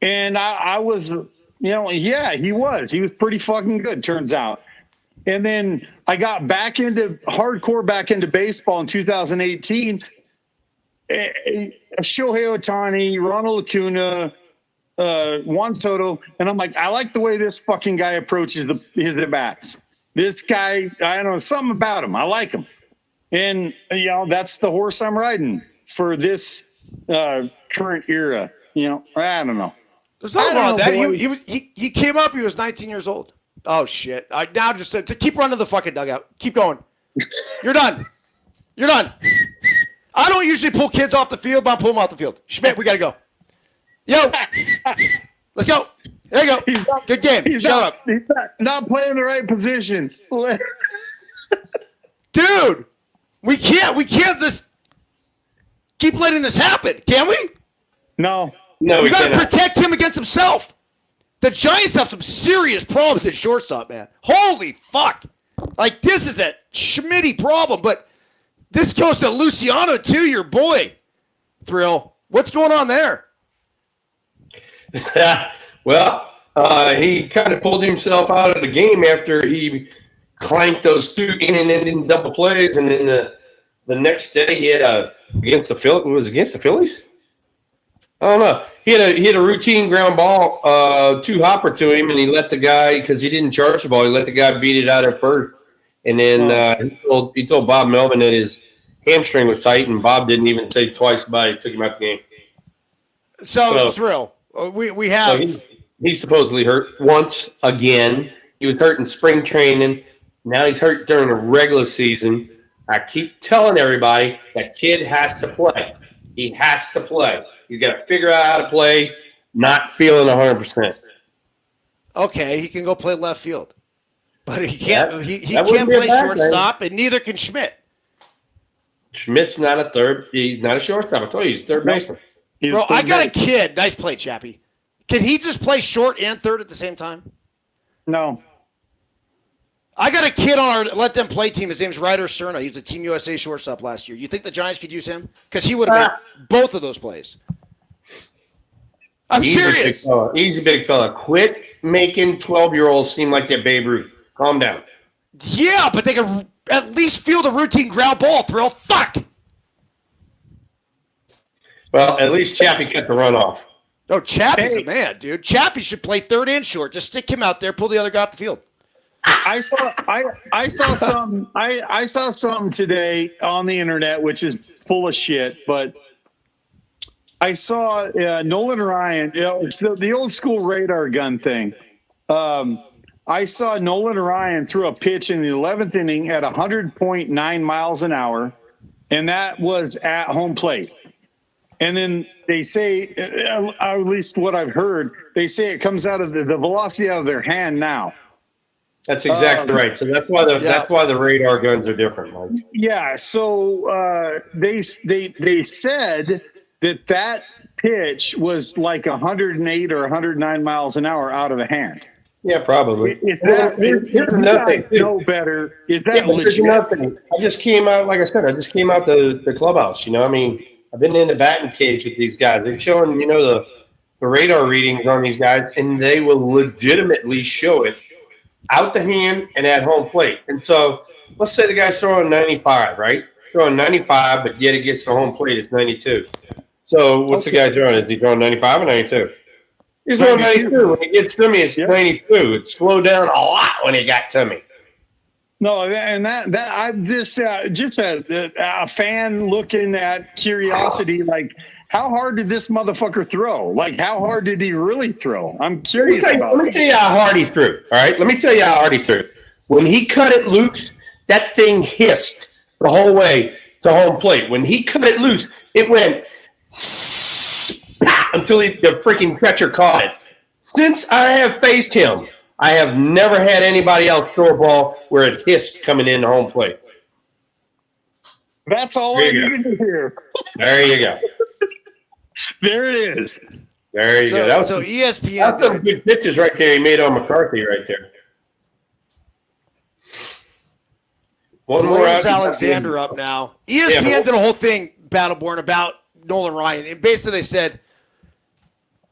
C: And I was, you know, yeah, he was. He was pretty fucking good, turns out. And then I got back into baseball in 2018. Shohei Ohtani, Ronald Acuna, Juan Soto, and I'm like, I like the way this fucking guy approaches his at-bats. This guy, I don't know, something about him. I like him. And, you know, that's the horse I'm riding for this current era. You know, I don't know.
A: There's nothing wrong with that. He came up. He was 19 years old. Oh shit! Now just to keep running the fucking dugout. Keep going. You're done. You're done. I don't usually pull kids off the field, but I'm pulling them off the field. Schmidt, we gotta go. Yo, let's go. There you go. Good game. Shut up.
C: He's not playing the right position.
A: Dude, we can't just keep letting this happen, can we?
C: No.
A: We got to protect him against himself. The Giants have some serious problems at shortstop, man. Holy fuck. Like, this is a Schmitty problem, but this goes to Luciano, too, your boy. Thrill. What's going on there?
B: Well, he kind of pulled himself out of the game after he clanked those two in double plays, and then the next day he had against the Phillies? I don't know. He had a routine ground ball to Hopper to him, and he let the guy, because he didn't charge the ball, he let the guy beat it out at first. And then he told Bob Melvin that his hamstring was tight, and Bob didn't even say twice about it. He took him out the game.
A: So Thrill, we have.
B: So he's supposedly hurt once again. He was hurt in spring training. Now he's hurt during the regular season. I keep telling everybody that kid has to play. He has to play. He's got to figure out how to play, not feeling 100%.
A: Okay, he can go play left field. But he can't he can't play shortstop, and neither can Schmidt.
B: Schmidt's not a third. He's not a shortstop. I told you, he's a third baseman.
A: Bro, I got a kid. Nice play, Chappie. Can he just play short and third at the same time?
C: No.
A: I got a kid on our Let Them Play team. His name's Ryder Cerna. He was a Team USA shortstop last year. You think the Giants could use him? Because he would have made both of those plays. I'm serious.
B: He's a big fella. Quit making 12-year-olds seem like they're Babe Ruth. Calm down.
A: Yeah, but they can at least field a routine ground ball, Thrill. Fuck.
B: Well, at least Chappie got the run off.
A: Oh, Chappie's a man, dude. Chappie should play third and short. Just stick him out there, pull the other guy off the field.
C: I saw something today on the internet, which is full of shit, but I saw Nolan Ryan, the old school radar gun thing. I saw Nolan Ryan throw a pitch in the 11th inning at 100.9 miles an hour, and that was at home plate. And then they say, at least what I've heard, they say it comes out of the velocity out of their hand now.
B: That's exactly right. So that's why the radar guns are different, Mike.
C: Yeah. So they said that pitch was like 108 or 109 miles an hour out of the hand.
B: Yeah, probably.
C: Is that nothing? No better. Is that legit?
B: Nothing. I just came out, like I said, the clubhouse. You know, I mean, I've been in the batting cage with these guys. They're showing, the radar readings on these guys, and they will legitimately show it out the hand and at home plate. And so let's say the guy's throwing 95, right? Throwing 95, but yet it gets to home plate, it's 92. So what's the guy throwing? Is he throwing 95 or 92? He's throwing 92. When he gets to me, it's 92. It slowed down a lot when he got to me.
C: No, and that I'm just a fan looking at curiosity, like how hard did this motherfucker throw? Like how hard did he really throw? I'm curious about.
B: Let me tell you how hard he threw. All right, let me tell you how hard he threw. When he cut it loose, that thing hissed the whole way to home plate. When he cut it loose, it went until the freaking catcher caught it. Since I have faced him, I have never had anybody else throw a ball where it hissed coming in the home plate.
C: That's all I needed to hear.
B: There you go.
C: There it is.
B: There you go. That was
A: ESPN.
B: That's some good pitches right there he made on McCarthy right there. One more
A: Alexander up now. ESPN did a whole thing, Battleborn, about Nolan Ryan. And basically they said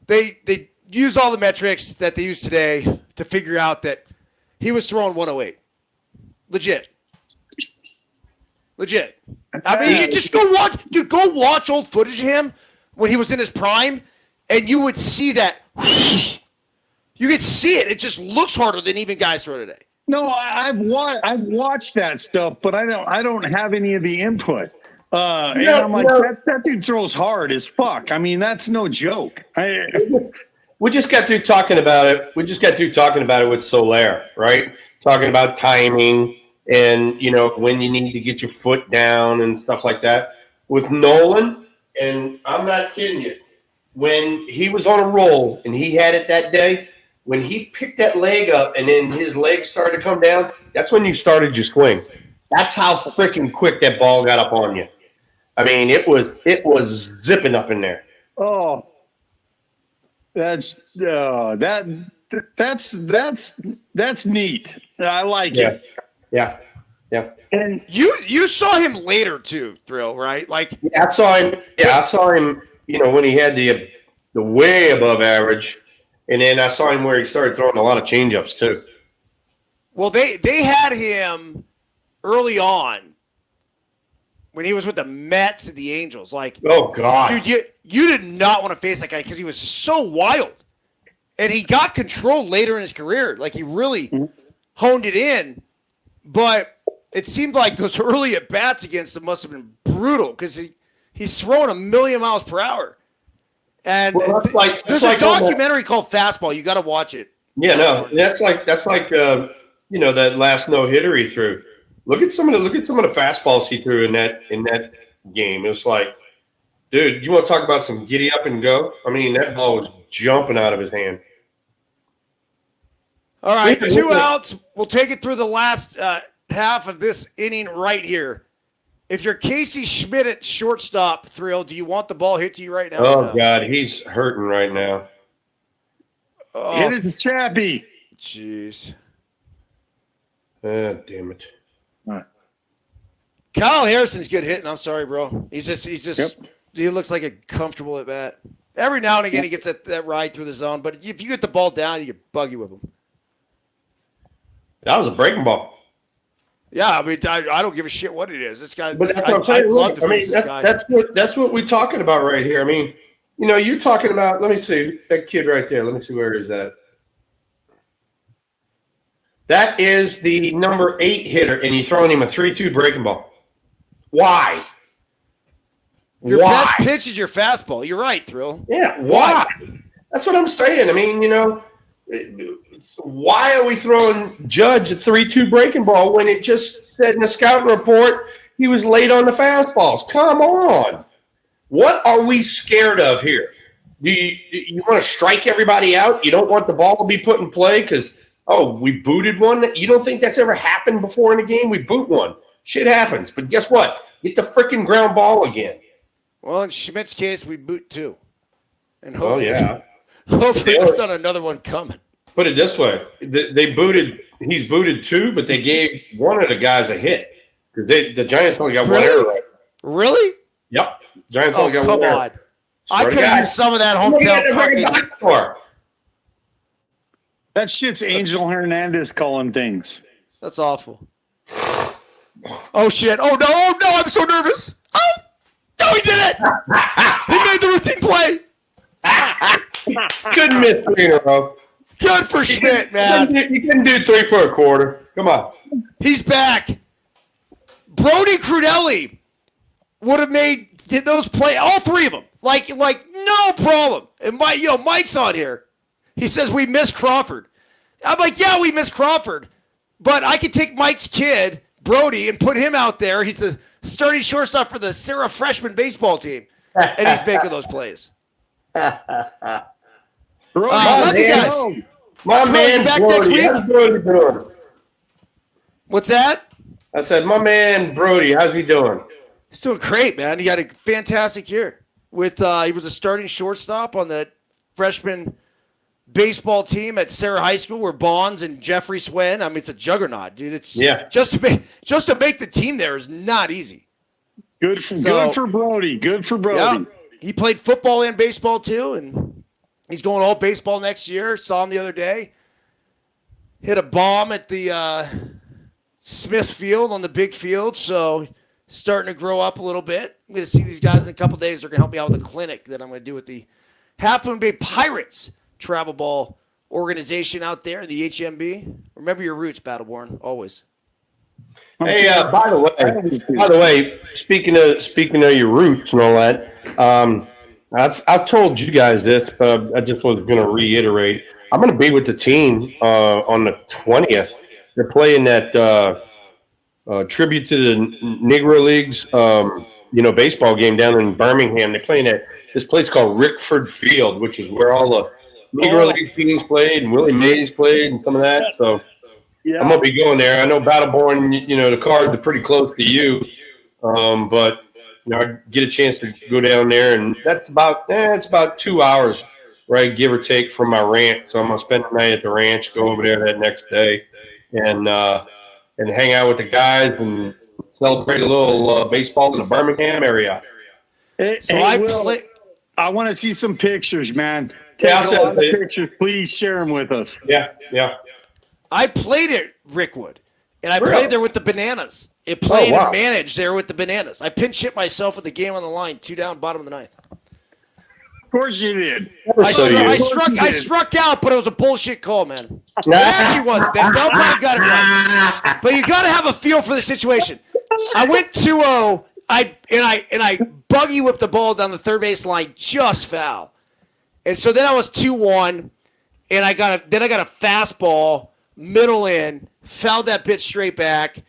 A: they use all the metrics that they use today to figure out that he was throwing 108. Legit. I mean, you just go watch old footage of him when he was in his prime, and you would see that. You could see it. It just looks harder than even guys throw today.
C: No, I've watched that stuff, but I don't have any of the input. And I'm like, that dude throws hard as fuck. I mean, that's no joke.
B: We just got through talking about it. We just got through talking about it with Soler, right? Talking about timing and, when you need to get your foot down and stuff like that. With Nolan, and I'm not kidding you, when he was on a roll and he had it that day, when he picked that leg up and then his legs started to come down, that's when you started your swing. That's how freaking quick that ball got up on you. I mean, it was zipping up in there.
C: Oh, that's neat. I like it.
B: Yeah.
C: And
A: you saw him later too, Thrill, right? Like
B: I saw him. Yeah, I saw him. When he had the way above average, and then I saw him where he started throwing a lot of changeups too.
A: Well, they had him early on when he was with the Mets and the Angels. Like,
B: oh god,
A: dude, you did not want to face that guy because he was so wild, and he got control later in his career. Like he really honed it in, but it seemed like those early at bats against him must have been brutal because he's throwing 1,000,000 miles per hour. And there's a documentary called Fastball. You got to watch it.
B: Yeah, no, that's like that last no hitter he threw. Look at some of the fastballs he threw in that game. It was like, dude, you want to talk about some giddy up and go? I mean, that ball was jumping out of his hand.
A: All right, 2 outs. We'll take it through the last half of this inning right here. If you're Casey Schmidt at shortstop, Thrill, do you want the ball hit to you right now?
B: Oh, God, he's hurting right now.
C: Oh, hit it to Chappie.
A: Jeez.
B: Damn it.
A: Kyle Harrison's good hitting. I'm sorry, bro. He's just he looks like a comfortable at bat. Every now and again he gets that ride through the zone, but if you get the ball down, you get buggy with him.
B: That was a breaking ball.
A: Yeah, I mean, I don't give a shit what it is. This guy,
B: but that's what I'm saying. Look, I mean, that's what we're talking about right here. I mean, you're talking about. Let me see that kid right there. Let me see where is that. That is the number 8 hitter, and you're throwing him a 3-2 breaking ball. Why?
A: Your best pitch is your fastball. You're right, Thrill.
B: Yeah, why? That's what I'm saying. I mean, why are we throwing Judge a 3-2 breaking ball when it just said in the scouting report he was late on the fastballs? Come on. What are we scared of here? Do you want to strike everybody out? You don't want the ball to be put in play because, we booted one? You don't think that's ever happened before in a game? We boot one. Shit happens. But guess what? Get the freaking ground ball again.
A: Well, in Schmidt's case, we boot 2. And
B: hopefully
A: there's not another one coming.
B: Put it this way. He's booted 2, but they gave one of the guys a hit. Because the Giants only got one error right.
A: Really?
B: Yep. Giants only got one error.
A: I could have used some of that hometown.
C: That shit's Angel Hernandez calling things.
A: That's awful. Oh, shit. Oh, no. Oh, no. I'm so nervous. Oh, no, he did it. He made the routine play.
B: Couldn't miss 3 in a row.
A: Good for Schmidt, man.
B: You couldn't do 3 for a quarter. Come on.
A: He's back. Brody Crudelli would have made those play, all 3 of them, like no problem. And Mike's on here. He says we miss Crawford. I'm like, yeah, we miss Crawford, but I could take Mike's kid, Brody, and put him out there. He's the starting shortstop for the Sarah freshman baseball team, and he's making those plays. Love you guys.
B: My man,
A: back
B: Brody.
A: next week?
B: How's Brody doing?
A: What's that?
B: I said, my man, Brody. How's he doing?
A: He's doing great, man. He had a fantastic year. He was a starting shortstop on the freshman baseball team at Sarah High School, where Bonds and Jeffrey Swen. I mean, it's a juggernaut, dude. It's just to make the team there is not easy.
C: Good for Brody. Good for Brody.
A: Yeah, he played football and baseball too, and he's going all baseball next year. Saw him the other day. Hit a bomb at the Smith Field on the big field, so starting to grow up a little bit. I'm going to see these guys in a couple days. They're going to help me out with a clinic that I'm going to do with the Half Moon Bay Pirates travel ball organization out there in the HMB. Remember your roots, Battleborn, always.
B: Hey, by the way, speaking of your roots and all that, I've told you guys this, but I just was going to reiterate. I'm going to be with the team on the 20th. They're playing that tribute to the Negro Leagues, baseball game down in Birmingham. They're playing at this place called Rickford Field, which is where all the Negro League teams played and Willie Mays played and some of that. So I'm going to be going there. I know Battleborn, the cards are pretty close to you, but I get a chance to go down there, and that's it's about 2 hours, right, give or take, from my ranch. So I'm going to spend the night at the ranch, go over there that next day, and hang out with the guys and celebrate a little baseball in the Birmingham area.
C: I want to see some pictures, man. Take a lot of pictures. Please share them with us.
B: Yeah.
A: I played at Rickwood, and I played there with the Bananas. It played and managed there with the Bananas. I pinch hit myself with the game on the line, 2 down, bottom of the 9th.
C: Of course you did.
A: I struck out, but it was a bullshit call, man. It actually wasn't. That umpire got it right. But you got to have a feel for the situation. I went 2-0. I buggy whipped the ball down the third base line, just foul. And so then I was 2-1, and I got a fastball, middle in, fouled that bitch straight back.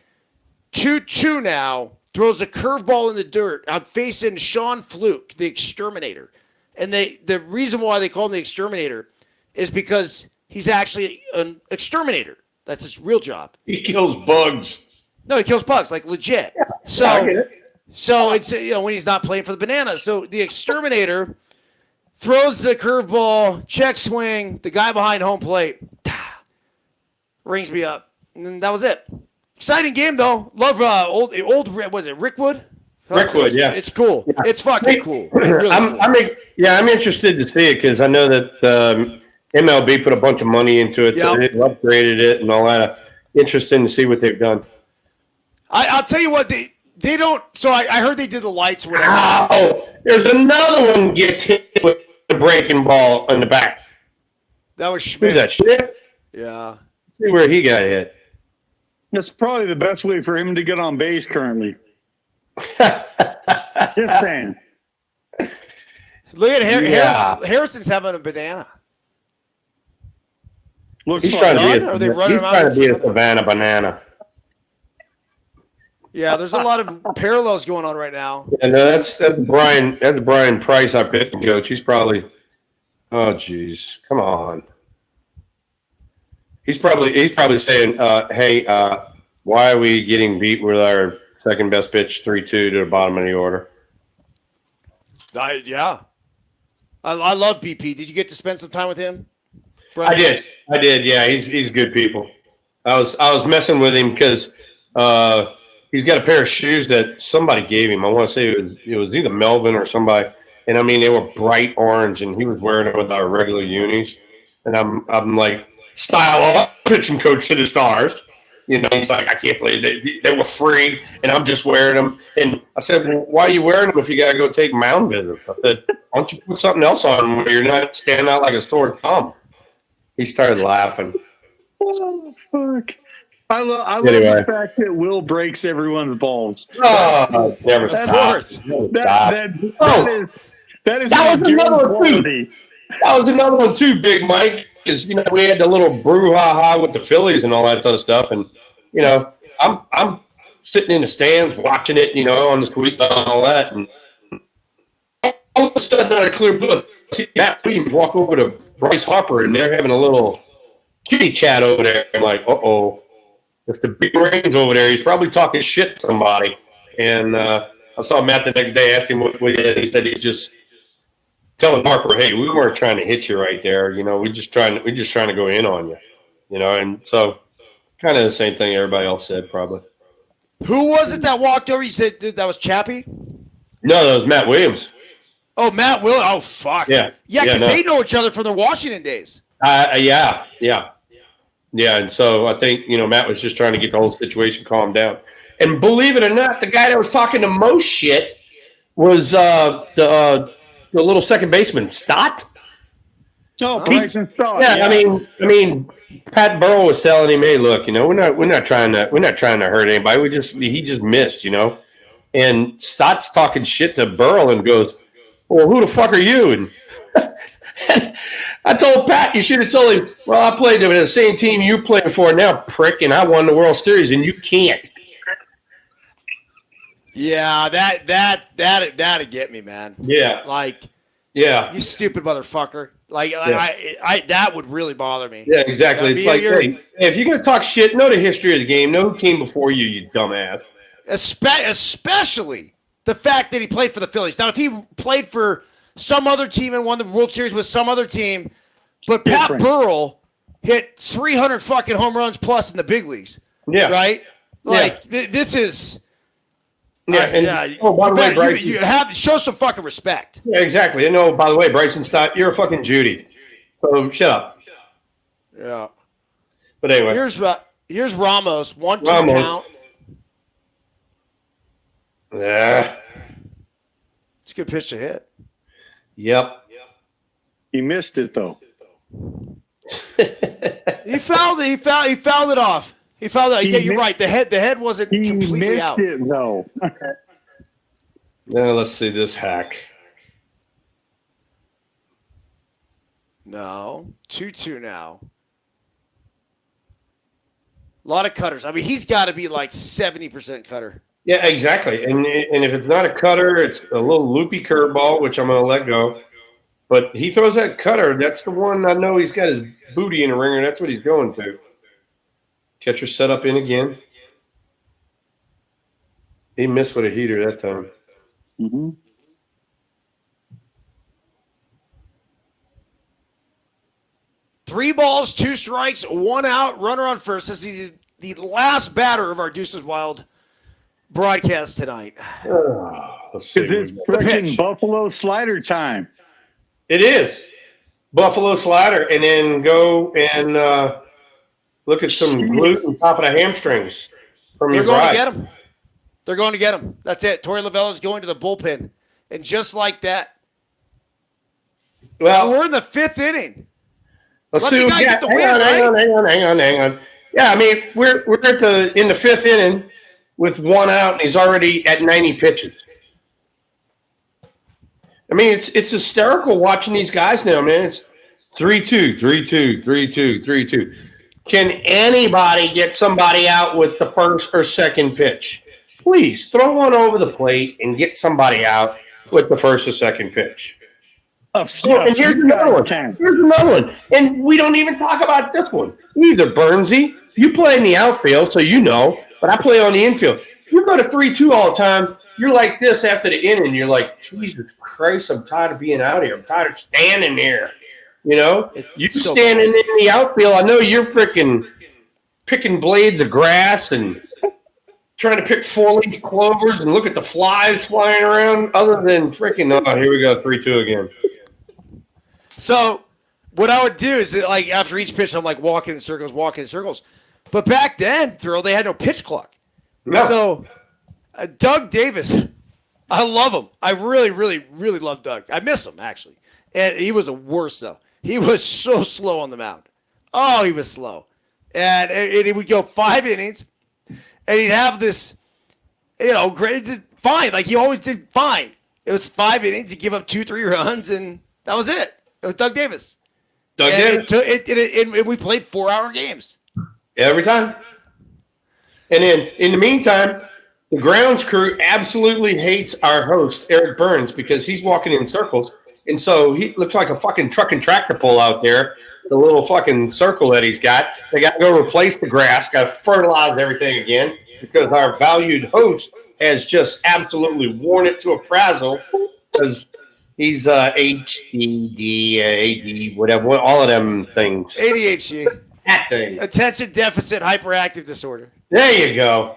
A: 2-2 now, throws a curveball in the dirt. I'm facing Sean Fluke, the exterminator. And the reason why they call him the exterminator is because he's actually an exterminator. That's his real job.
B: He kills bugs.
A: No, he kills bugs, like legit.
B: Yeah, I get it.
A: So it's when he's not playing for the Bananas. So the exterminator throws the curveball, check swing, the guy behind home plate rings me up. And then that was it. Exciting game though. Love old was it Rickwood?
B: Rickwood, yeah.
A: It's cool. Yeah. It's fucking cool. Really cool.
B: I'm interested to see it because I know that MLB put a bunch of money into it, so they've upgraded it and all that. Interesting to see what they've done.
A: I'll tell you what, they don't. So I heard they did the lights. Whatever.
B: Oh, there's another one gets hit with the breaking ball in the back.
A: That was Schmidt.
B: Who's that, Schmidt?
A: Yeah.
B: Let's see where he got hit.
C: That's probably the best way for him to get on base currently. Just saying.
A: Look at Harrison's having a banana.
B: He's trying to be a Savannah banana.
A: Yeah, there's a lot of parallels going on right now.
B: Yeah, no, that's Brian. That's Brian Price, our pitching coach. He's probably. Oh, geez, come on. He's probably saying, "Hey, why are we getting beat with our second best pitch 3-2 to the bottom of the order?"
A: I love BP. Did you get to spend some time with him?
B: Brian? I did. Yeah, he's good people. I was messing with him because he's got a pair of shoes that somebody gave him. I want to say it was either Melvin or somebody, and I mean they were bright orange, and he was wearing them with our regular unis. And I'm like, style up, pitching coach to the stars, He's like, I can't believe they were free, and I'm just wearing them. And I said, well, why are you wearing them if you got to go take mound visits? I said, why don't you put something else on where you're not standing out like a sore thumb? He started laughing.
C: Oh, fuck. I love
B: Anyway.
C: the fact that Will breaks everyone's balls.
B: Oh, never stops.
C: That is
B: That was another one, too.
C: quality.
B: That was another one too, Big Mike, because we had the little brouhaha with the Phillies and all that sort of stuff, and I'm sitting in the stands watching it, on the squeak and all that, and all of a sudden out of clear blue, I see Matt Williams walk over to Bryce Harper, and they're having a little kitty chat over there. I'm like, uh-oh, if the big rain's over there, he's probably talking shit to somebody. And I saw Matt the next day, asked him what he did. He said he's just telling Harper, hey, we weren't trying to hit you right there. We're just trying to go in on you. And so kind of the same thing everybody else said, probably.
A: Who was it that walked over? You said that was Chappie?
B: No, that was Matt Williams.
A: Oh, Matt Williams. Oh, fuck.
B: Yeah.
A: Yeah, because they know each other from their Washington days.
B: Yeah. And so I think, Matt was just trying to get the whole situation calmed down. And believe it or not, the guy that was talking the most shit was the little second baseman, Stott.
C: Oh, Bryson Stott.
B: Yeah, I mean, Pat Burrell was telling him, "Hey, look, we're not trying to hurt anybody. He just missed, And Stott's talking shit to Burrell and goes, "Well, who the fuck are you?" And I told Pat, you should have told him, "Well, I played with the same team you playing for now, prick, and I won the World Series, and you can't."
A: Yeah, that'd get me, man.
B: Yeah.
A: You stupid motherfucker. That would really bother me.
B: Yeah, exactly. It's like, hey, if you're gonna talk shit, know the history of the game. Know who came before you, you dumbass.
A: Especially the fact that he played for the Phillies. Now, if he played for some other team and won the World Series with some other team, but Pat Burrell hit 300 fucking home runs plus in the big leagues.
B: Yeah.
A: Right? This is.
B: Yeah, by the way, Bryson,
A: you have to show some fucking respect.
B: Yeah, exactly. And by the way, Bryson Stott, you're a fucking Judy. So shut up.
A: Yeah.
B: But anyway.
A: Here's Ramos. 1-2 count.
B: Yeah.
A: It's a good pitch to hit.
B: Yep.
C: He missed it though.
A: He fouled it. He fouled it off. He fouled it. Yeah, you're right. The head wasn't completely out.
C: He missed it though.
B: Now let's see this hack.
A: No. 2-2 now. A lot of cutters. I mean, he's got to be like 70% cutter.
B: Yeah, exactly. And if it's not a cutter, it's a little loopy curveball, which I'm going to let go. But he throws that cutter. That's the one I know he's got his booty in the ringer. That's what he's going to. Catcher set up in again. He missed with a heater that time.
C: Mm-hmm.
A: Three balls, 2 strikes, 1 out, runner on first. This is the last batter of our Deuces Wild broadcast tonight.
C: Because it's freaking Buffalo slider time.
B: It is. Buffalo slider. And then go and look at some glute on top of the hamstrings from your bride.
A: They're going to get him. That's it. Torey Lovullo is going to the bullpen. And just like that.
B: Well,
A: we're in the 5th inning.
B: Let's see. Hang on. Yeah, I mean, we're in the 5th inning with 1 out, and he's already at 90 pitches. I mean, it's hysterical watching these guys now, man. It's 3-2, 3-2, 3-2, 3-2. Can anybody get somebody out with the first or second pitch? Please throw one over the plate and get somebody out with the first or second pitch. And here's another one. And we don't even talk about this one either, Byrnesy. You play in the outfield, so you know, but I play on the infield. You go to 3-2 all the time. You're like this after the inning. You're like, Jesus Christ, I'm tired of being out here. I'm tired of standing here. You know? You so standing in the outfield. I know you're freaking picking blades of grass and trying to pick 4-leaf clovers and look at the flies flying around other than freaking, here we go, 3-2 again.
A: So what I would do is that, like, after each pitch, I'm like walking in circles. But back then, Thrill, they had no pitch clock.
B: No.
A: So Doug Davis, I love him. I really, really, really love Doug. I miss him, actually. And he was the worst, though. He was so slow on the mound. Oh, he was slow. And he would go 5 innings, and he'd have this, great, fine. Like, he always did fine. It was 5 innings. He'd give up 2-3 runs, and that was it. It was Doug Davis. And we played 4-hour games.
B: Every time. And then, in the meantime, the grounds crew absolutely hates our host, Eric Byrnes, because he's walking in circles. And so he looks like a fucking truck and tractor pull out there, the little fucking circle that he's got. They got to go replace the grass, got to fertilize everything again, because our valued host has just absolutely worn it to a frazzle because he's HDD, AD, whatever, all of them things.
A: ADHD.
B: That thing.
A: Attention deficit hyperactive disorder.
B: There you go.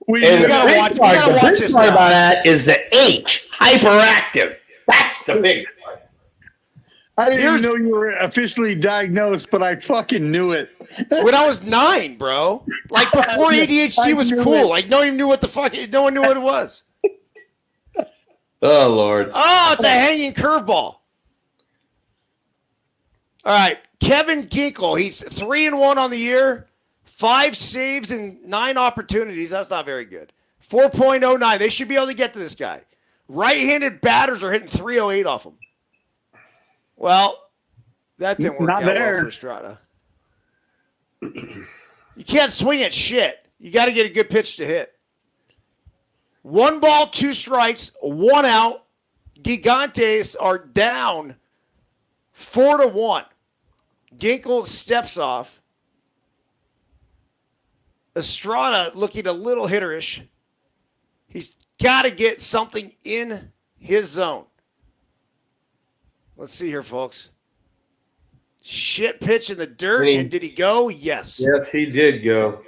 A: We gotta watch this
B: part
A: now.
B: about that is the H, hyperactive. That's the big part.
C: I didn't even know you were officially diagnosed, but I fucking knew it.
A: When I was 9, bro. Like before ADHD was cool. Like no one knew what no one knew what it was.
B: Oh Lord.
A: Oh, it's a hanging curveball. All right. Kevin Ginkel, he's 3-1 on the year, 5 saves and 9 opportunities. That's not very good. 4.09. They should be able to get to this guy. Right-handed batters are hitting 308 off him. Well, that didn't work out well for Estrada. You can't swing at shit. You got to get a good pitch to hit. 1 ball, 2 strikes, 1 out. Gigantes are down 4-1. Ginkel steps off. Estrada looking a little hitterish. He's got to get something in his zone. Let's see here, folks. Shit pitch in the dirt, and did he go? Yes.
B: Yes, he did go.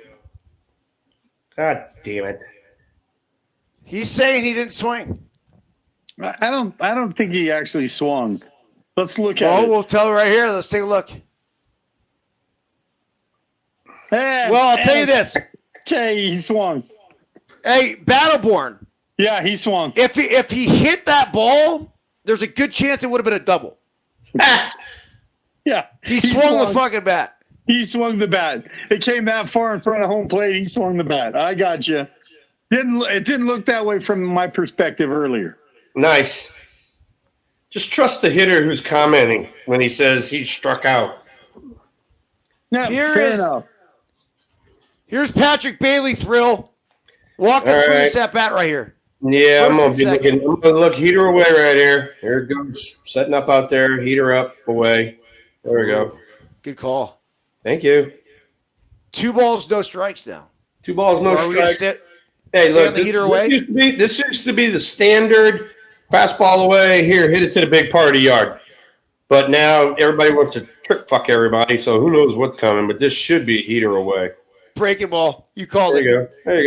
B: God damn it.
A: He's saying he didn't swing.
C: I don't think he actually swung. Let's look at it.
A: Oh, we'll tell right here. Let's take a look. Well, I'll tell you this.
C: Okay, he swung.
A: Hey, Battleborn.
C: Yeah, he swung.
A: If he hit that ball, there's a good chance it would have been a double.
C: Yeah.
A: He swung the fucking bat.
C: He swung the bat. It came that far in front of home plate. He swung the bat. I got you. It didn't look that way from my perspective earlier.
B: Nice. Just trust the hitter who's commenting when he says he struck out.
C: Yeah, fair enough.
A: Here's Patrick Bailey, Thrill. Walk us through this at bat right here.
B: Yeah, I'm going to look heater away right here. Here it goes. Setting up out there. Heater up, away. There we go.
A: Good call.
B: Thank you.
A: 2 balls, no strikes now.
B: 2 balls, no strikes. Hey, look, this used to be the standard fastball away. Here, hit it to the big part of the yard. But now everybody wants to trick fuck everybody, so who knows what's coming. But this should be heater away.
A: Breaking ball. You called it.
B: There you